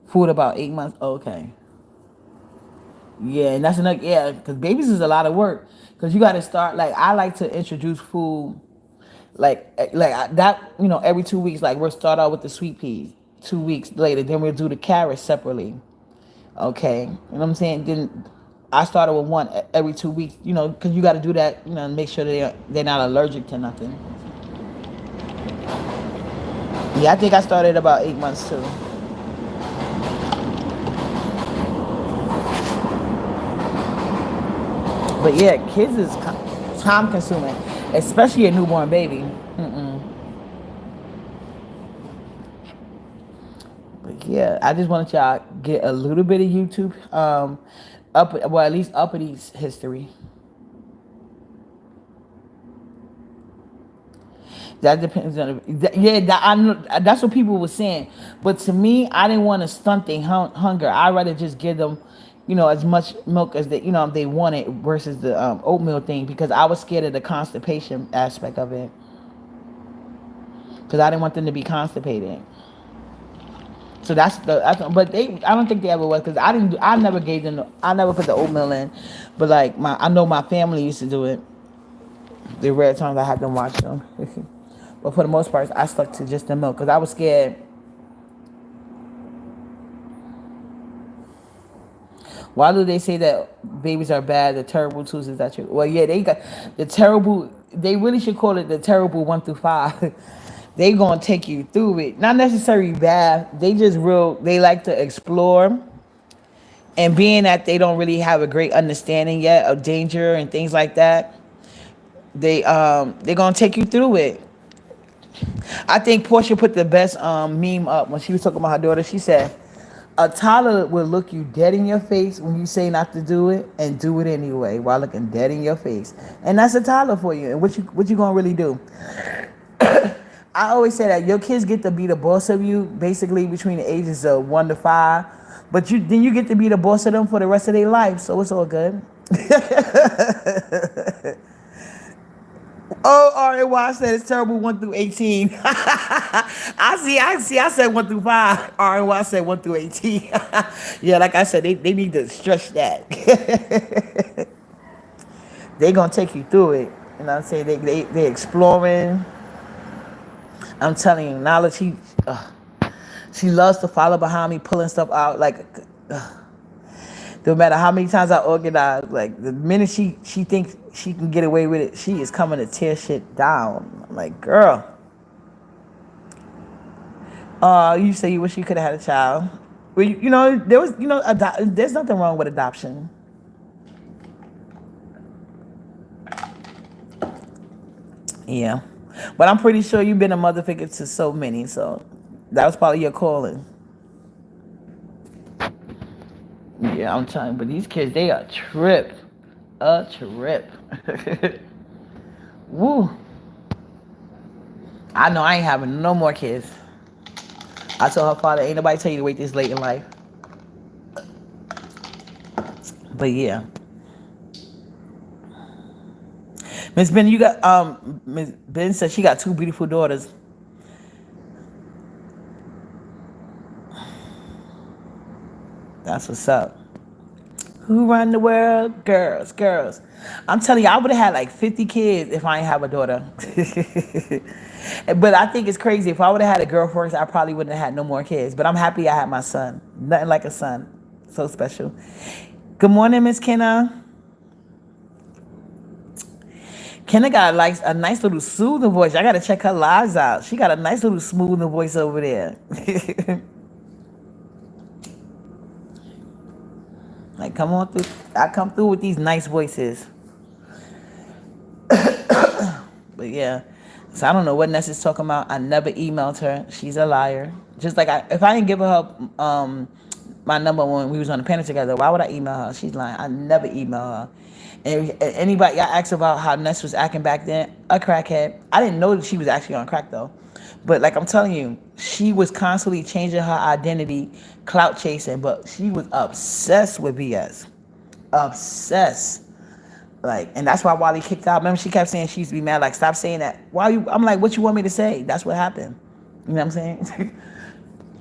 S1: Food about 8 months. Okay. Yeah, and that's another. Yeah, because babies is a lot of work. Because you got to start. Like, I like to introduce food that, every 2 weeks. Like we'll start out with the sweet peas. 2 weeks later, then we'll do the carrots separately. Okay, you know what I'm saying? Then I started with one every 2 weeks. Because you got to do that. And make sure they're not allergic to nothing. Yeah, I think I started about 8 months too. But yeah, kids is time consuming, especially a newborn baby. But yeah, I just wanted y'all get a little bit of YouTube, at least uppity history. That depends on that's what people were saying. But to me, I didn't want to stunt their hunger. I'd rather just give them, as much milk as they wanted versus the oatmeal thing because I was scared of the constipation aspect of it because I didn't want them to be constipated. So but I don't think they ever was because I never gave them, I never put the oatmeal in, but like I know my family used to do it. The rare times I had them watch them. But for the most part, I stuck to just the milk because I was scared. Why do they say that babies are bad? The terrible twos, is that true? Well, yeah, they got the terrible. They really should call it the terrible 1 through 5. They gonna take you through it. Not necessarily bad. They just real. They like to explore, and being that they don't really have a great understanding yet of danger and things like that, they're gonna take you through it. I think Portia put the best meme up when she was talking about her daughter. She said, "A toddler will look you dead in your face when you say not to do it, and do it anyway while looking dead in your face." And that's a toddler for you. And what you gonna really do? I always say that your kids get to be the boss of you, basically between the ages of 1 to 5. But then you get to be the boss of them for the rest of their life, so it's all good. Oh, RNY said it's terrible 1 through 18. I said 1 through 5. RNY said 1 through 18. Yeah, like I said, they need to stretch that. They gonna take you through it. You know what I'm saying? They exploring. I'm telling you, knowledge. She loves to follow behind me, pulling stuff out. Like, no matter how many times I organize, like the minute she thinks she can get away with it, she is coming to tear shit down. I'm like, girl. You say you wish you could have had a child. Well, there was, there's nothing wrong with adoption. Yeah. But I'm pretty sure you've been a mother figure to so many, so that was probably your calling. Yeah, I'm telling you, but these kids, they are trip. A trip. Woo. I know I ain't having no more kids. I told her father, ain't nobody tell you to wait this late in life. But yeah. Miss Ben, you got Miss Ben said she got two beautiful daughters. That's what's up. Who run the world? Girls, girls. I'm telling you, I would have had like 50 kids if I ain't have a daughter. But I think it's crazy. If I would have had a girl first, I probably wouldn't have had no more kids. But I'm happy I had my son. Nothing like a son. So special. Good morning, Miss Kenna. Kenna got like a nice little soothing voice. I gotta check her lives out. She got a nice little smoothing voice over there. Like, come on through. I come through with these nice voices. But yeah. So I don't know what Ness is talking about. I never emailed her. She's a liar. Just like if I didn't give her my number when we was on the panel together, why would I email her? She's lying. I never email her. And anybody I asked about how Ness was acting back then, a crackhead. I didn't know that she was actually on crack though. But like I'm telling you, she was constantly changing her identity, clout chasing, but she was obsessed with BS. Obsessed. Like, and that's why Wally kicked out. Remember, she kept saying she used to be mad. Like, stop saying that. Why you? I'm like, what you want me to say? That's what happened. You know what I'm saying?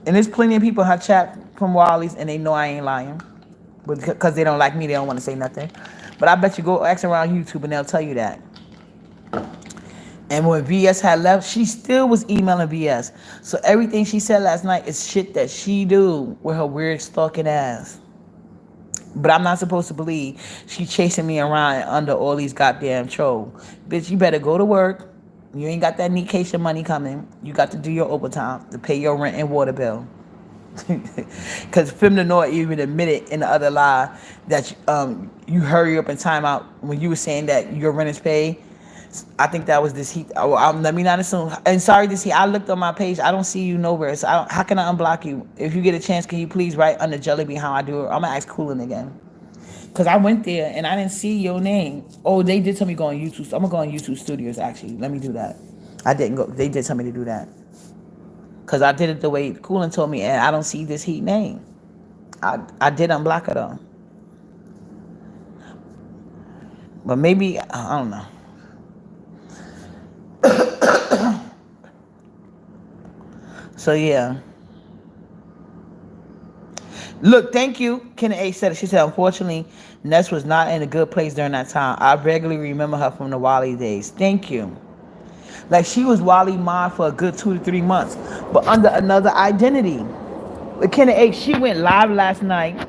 S1: And there's plenty of people in her chat from Wally's, and they know I ain't lying, but because they don't like me, they don't want to say nothing. But I bet you go ask around YouTube, and they'll tell you that. And when VS had left, she still was emailing VS. So everything she said last night is shit that she do with her weird stalking ass. But I'm not supposed to believe she chasing me around under all these goddamn trolls. Bitch, you better go to work. You ain't got that Nication money coming. You got to do your overtime to pay your rent and water bill. Because Fem the North even admitted in the other lie that you hurry up and time out when you were saying that your rent is paid. I think that was this heat. Let me not assume. And sorry, this heat. I looked on my page. I don't see you nowhere. So how can I unblock you? If you get a chance, can you please write under Jellybean how I do it? I'm gonna ask Coolin again. Cause I went there and I didn't see your name. Oh, they did tell me go on YouTube. So I'm gonna go on YouTube Studios actually. Let me do that. I didn't go. They did tell me to do that. Cause I did it the way Coolin told me, and I don't see this heat name. I did unblock her though. But maybe I don't know. So yeah. Look, thank you. Kenna A said it. She said, unfortunately, Ness was not in a good place during that time. I regularly remember her from the Wally days. Thank you. Like, she was Wally Mod for a good 2 to 3 months, but under another identity. With Kenna A, she went live last night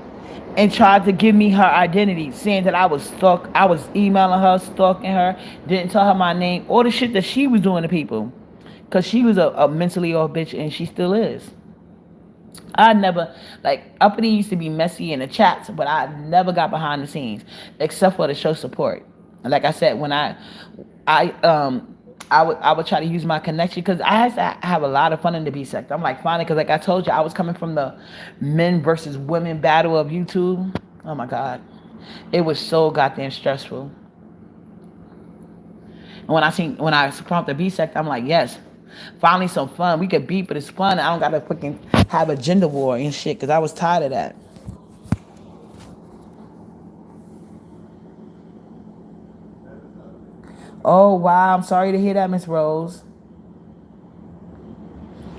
S1: and tried to give me her identity, saying that I was emailing her, stalking her, didn't tell her my name, all the shit that she was doing to people. Because she was a mentally off bitch, and she still is. I never, like, Uppity used to be messy in the chats, but I never got behind the scenes, except for to show support. And like I said, when I would try to use my connection, because I had to have a lot of fun in the B sector. I'm like, finally, because like I told you, I was coming from the men versus women battle of YouTube. Oh my God. It was so goddamn stressful. And when I found the B sector, I'm like, yes, finally some fun. We could beat, but it's fun. I don't gotta fucking have a gender war and shit, because I was tired of that. Oh wow, I'm sorry to hear that, Miss Rose.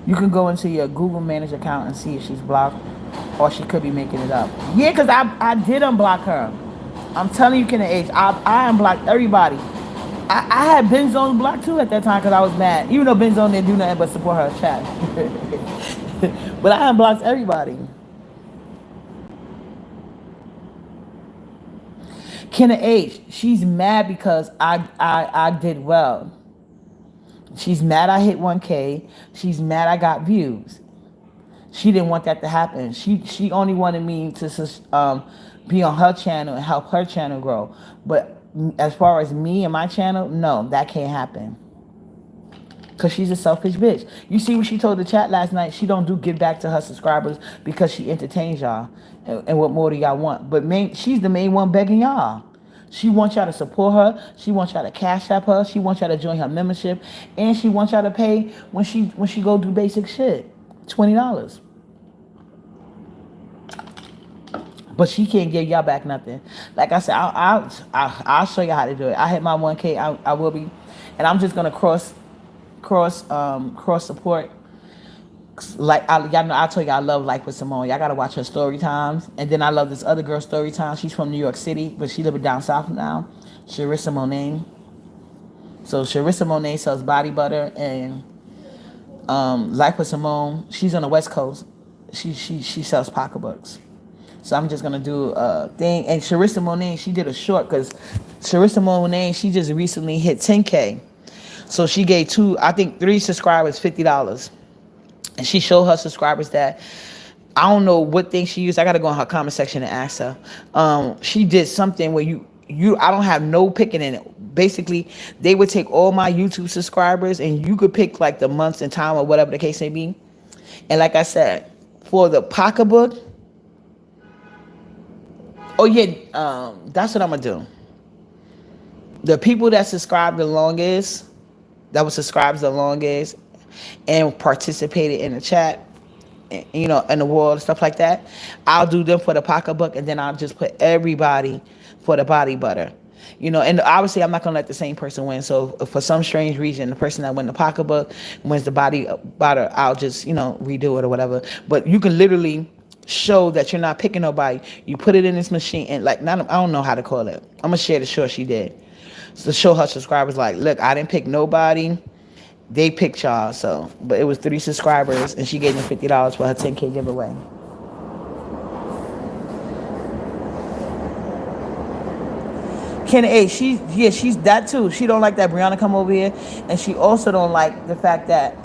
S1: You can go into your Google Manage account and see if she's blocked, or she could be making it up. Yeah, because I did unblock her. I'm telling you, Kenna H, I unblocked everybody. I had Benzone blocked too at that time because I was mad. Even though Benzone didn't do nothing but support her chat. But I unblocked everybody. Kenna H, she's mad because I did well. She's mad I hit 1K. She's mad I got views. She didn't want that to happen. She only wanted me to be on her channel and help her channel grow. But as far as me and my channel, no, that can't happen. Cause she's a selfish bitch. You see what she told the chat last night? She don't do give back to her subscribers because she entertains y'all. And what more do y'all want? But she's the main one begging y'all. She wants y'all to support her. She wants y'all to cash app her. She wants y'all to join her membership, and she wants y'all to pay when she go do basic shit, $20. But she can't give y'all back nothing. Like I said, I'll show you how to do it. I hit my 1K. I will be, and I'm just gonna cross support. Like y'all know, I told you I love Life with Simone. Y'all gotta watch her story times, and then I love this other girl story time. She's from New York City, but she living down south now. Charissa Monet. So Charissa Monet sells body butter and Life with Simone. She's on the West Coast. She sells pocketbooks. So I'm just gonna do a thing. And Charissa Monet, she did a short because Charissa Monet, she just recently hit 10K. So she gave three subscribers $50. And she showed her subscribers that I don't know what thing she used. I gotta go in her comment section and ask her. She did something where I don't have no picking in it. Basically, they would take all my YouTube subscribers and you could pick like the months and time or whatever the case may be. And like I said, for the pocketbook, oh yeah, that's what I'm gonna do. The people that subscribed the longest, that was subscribed the longest, and participated in the chat, you know, in the world and stuff like that, I'll do them for the pocketbook, and then I'll just put everybody for the body butter. You know, and obviously I'm not gonna let the same person win. So for some strange reason, the person that wins the pocketbook wins the body butter, I'll just, you know, redo it or whatever. But you can literally show that you're not picking nobody. You put it in this machine and I don't know how to call it. I'm gonna share the short she did. So to show her subscribers like, look, I didn't pick nobody. They picked y'all. So, but it was 3 subscribers and she gave them $50 for her 10K giveaway. Kenna A, she's that too. She don't like that Brianna come over here, and she also don't like the fact that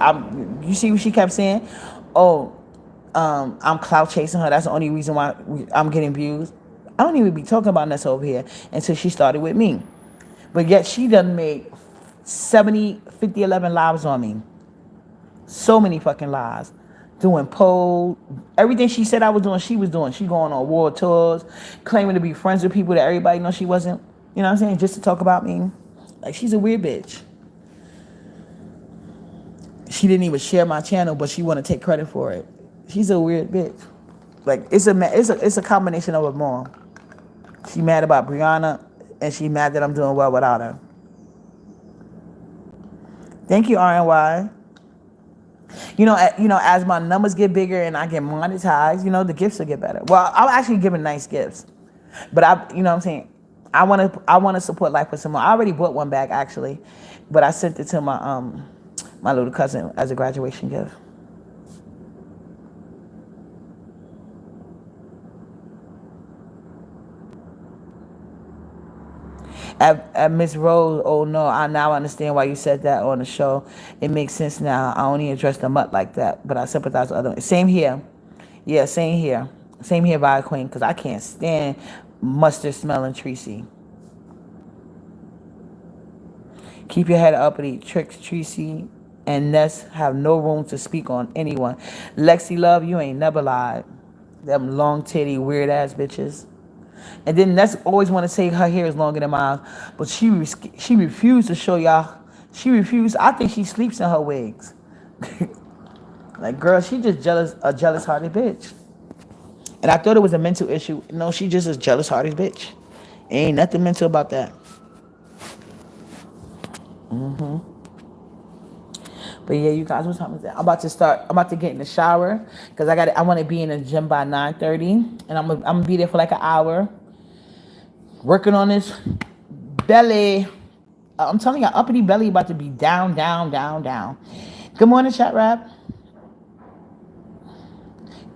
S1: you see what she kept saying? Oh, I'm clout chasing her. That's the only reason why I'm getting views. I don't even be talking about Nessa over here until she started with me. But yet she done made 70, 50, 11 lives on me. So many fucking lives. Doing polls. Everything she said I was doing, she was doing. She going on world tours, claiming to be friends with people that everybody knows she wasn't. You know what I'm saying? Just to talk about me. Like, she's a weird bitch. She didn't even share my channel, but she want to take credit for it. She's a weird bitch. Like, it's a combination of them all. She mad about Brianna, and she mad that I'm doing well without her. Thank you, RNY. You know, as my numbers get bigger and I get monetized, you know, the gifts will get better. Well, I'm actually giving nice gifts, but you know what I'm saying? I want to support Life with Simone. I already bought one back actually, but I sent it to my little cousin as a graduation gift. At Miss Rose, oh no, I now understand why you said that on the show. It makes sense now. I only address them up like that, but I sympathize with others. Same here. Yeah, same here. Same here, by Queen, because I can't stand mustard smelling Tracy. Keep your head up and eat tricks, Tracy and Ness have no room to speak on anyone. Lexi Love, you ain't never lied. Them long titty weird ass bitches. And then Ness always want to say her hair is longer than mine, but she refused to show y'all. She refused. I think she sleeps in her wigs. Like, girl, she just a jealous-hearted bitch. And I thought it was a mental issue. No, she just a jealous-hearted bitch. Ain't nothing mental about that. But yeah, you guys, what time is that? I'm about to get in the shower because I want to be in the gym by 9:30, and I'm gonna be there for like an hour, working on this belly. I'm telling you, uppity belly about to be down, down, down, down. Good morning, Chat Rap.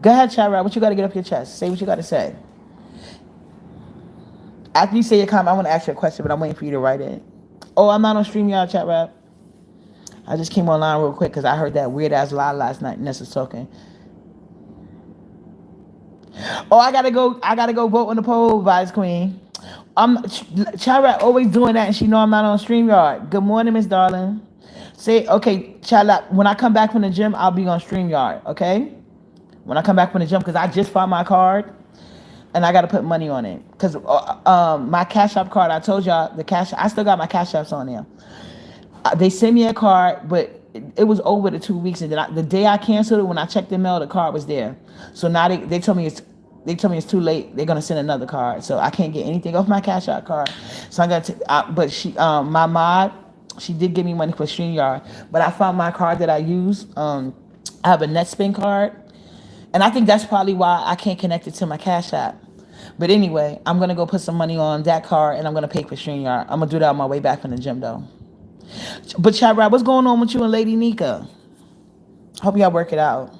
S1: Go ahead, Chat Rap. What you got to get up your chest? Say what you got to say. After you say your comment, I want to ask you a question, but I'm waiting for you to write it. Oh, I'm not on StreamYard, Chat Rap. I just came online real quick because I heard that weird ass lie last night. Ness was talking. Oh, I gotta go vote on the poll, Vice Queen. Chat Rap always doing that, and she know I'm not on StreamYard. Good morning, Miss Darling. Say, okay, chat. When I come back from the gym, I'll be on StreamYard, okay? When I come back from the gym, because I just found my card and I got to put money on it. Because my Cash App card, I told y'all, I still got my Cash Apps on there. They sent me a card, but it was over the 2 weeks. And then the day I canceled it, when I checked the mail, the card was there. So now they told me it's too late. They're gonna send another card, so I can't get anything off my Cash App card. So I'm gonna. But my mod, she did give me money for StreamYard. But I found my card that I use. I have a NetSpin card, and I think that's probably why I can't connect it to my Cash App. But anyway, I'm gonna go put some money on that card, and I'm gonna pay for StreamYard. I'm gonna do that on my way back from the gym, though. But chat right, what's going on with you and Lady Nika? Hope y'all work it out.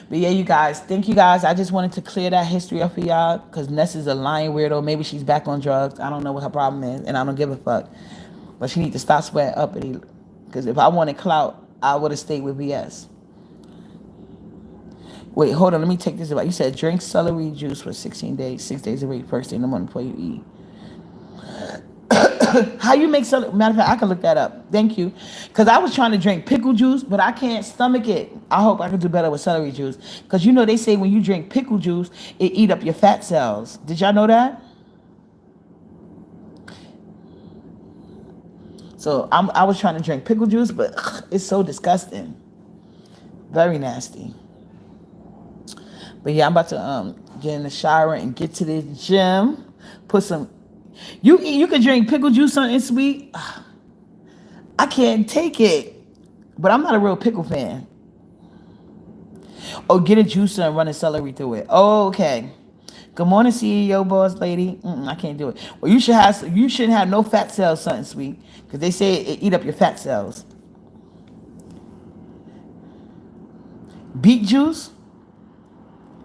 S1: But yeah, you guys, thank you guys. I just wanted to clear that history up for y'all because Ness is a lying weirdo. Maybe she's back on drugs. I don't know what her problem is, and I don't give a fuck. But she needs to stop sweating uppity. Because if I wanted clout, I would have stayed with BS. Wait, hold on. Let me take this about. You said drink celery juice for 16 days, 6 days a week, first thing in the morning before you eat. How you make celery? Matter of fact, I can look that up. Thank you. Because I was trying to drink pickle juice, but I can't stomach it. I hope I can do better with celery juice. Because you know they say when you drink pickle juice, it eat up your fat cells. Did y'all know that? So I was trying to drink pickle juice, but it's so disgusting. Very nasty. But yeah, I'm about to get in the shower and get to the gym. Put some. You could drink pickle juice, something sweet. I can't take it, but I'm not a real pickle fan. Oh, get a juicer and run a celery through it. Oh, okay. Good morning, CEO boss lady. I can't do it. Well, you shouldn't have no fat cells, something sweet, because they say it eat up your fat cells. Beet juice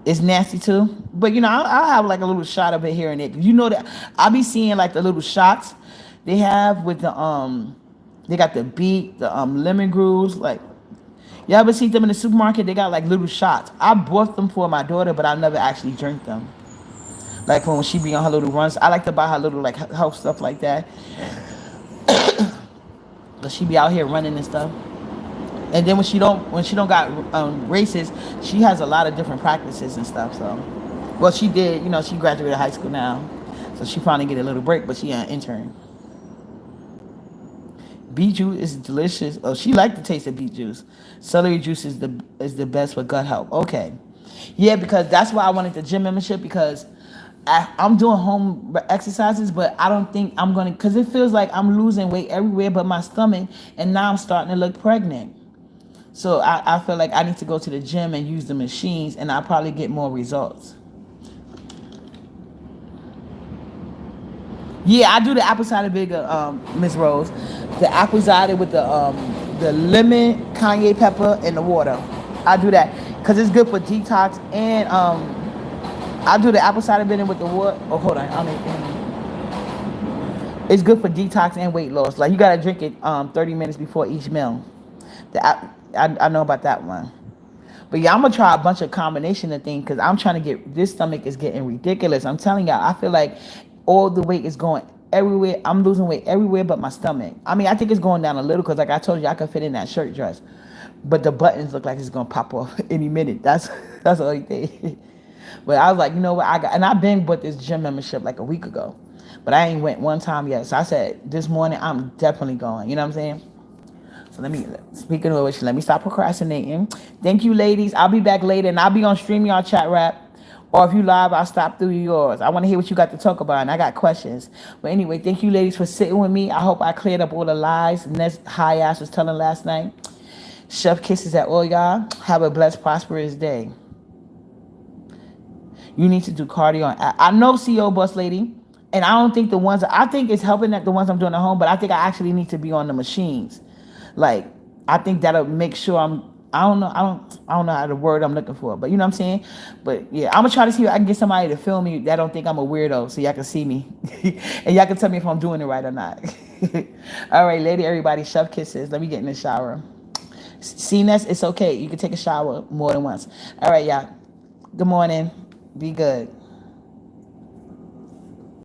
S1: is nasty too, but you know I'll have like a little shot of it here and there. You know that I'll be seeing like the little shots they have with they got the beet, the lemon grooves. Like, y'all ever see them in the supermarket? They got like little shots. I bought them for my daughter, but I never actually drink them. Like when she be on her little runs, I like to buy her little like health stuff like that. But she be out here running and stuff. And then when she don't got races, she has a lot of different practices and stuff. So, well, she did. You know, she graduated high school now, so she finally get a little break. But she an intern. Beet juice is delicious. Oh, she liked the taste of beet juice. Celery juice is the best for gut health. Okay, yeah, because that's why I wanted the gym membership because I'm doing home exercises, but I don't think I'm gonna because it feels like I'm losing weight everywhere but my stomach, and now I'm starting to look pregnant. So I feel like I need to go to the gym and use the machines, and I'll probably get more results. Yeah, I do the apple cider vinegar, Miss Rose. The apple cider with the lemon, cayenne pepper, and the water. I do that because it's good for detox, and I do the apple cider vinegar with the water. Oh, hold on, it's good for detox and weight loss. Like you gotta drink it 30 minutes before each meal. I know about that one. But yeah, I'm gonna try a bunch of combination of things because I'm trying to get this stomach is getting ridiculous. I'm telling y'all, I feel like all the weight is going everywhere. I'm losing weight everywhere but my stomach. I mean, I think it's going down a little because like I told you, I could fit in that shirt dress. But the buttons look like it's gonna pop off any minute. That's the only thing. But I was like, you know what, I've been bought this gym membership like a week ago. But I ain't went one time yet. So I said this morning I'm definitely going. You know what I'm saying? So speaking of which, let me stop procrastinating. Thank you, ladies. I'll be back later, and I'll be on StreamYard chat rap. Or if you live, I'll stop through yours. I want to hear what you got to talk about, and I got questions. But anyway, thank you, ladies, for sitting with me. I hope I cleared up all the lies Ness high ass was telling last night. Chef kisses at all y'all. Have a blessed, prosperous day. You need to do cardio. I know CEO Boss Lady, and I don't think I think it's helping that the ones I'm doing at home, but I think I actually need to be on the machines. Like, I think that'll make sure I don't know how the word I'm looking for, but you know what I'm saying? But yeah, I'm gonna try to see if I can get somebody to film me that don't think I'm a weirdo so y'all can see me. And y'all can tell me if I'm doing it right or not. All right, lady, everybody, chef kisses. Let me get in the shower. See, Ness, it's okay. You can take a shower more than once. All right, y'all. Good morning. Be good.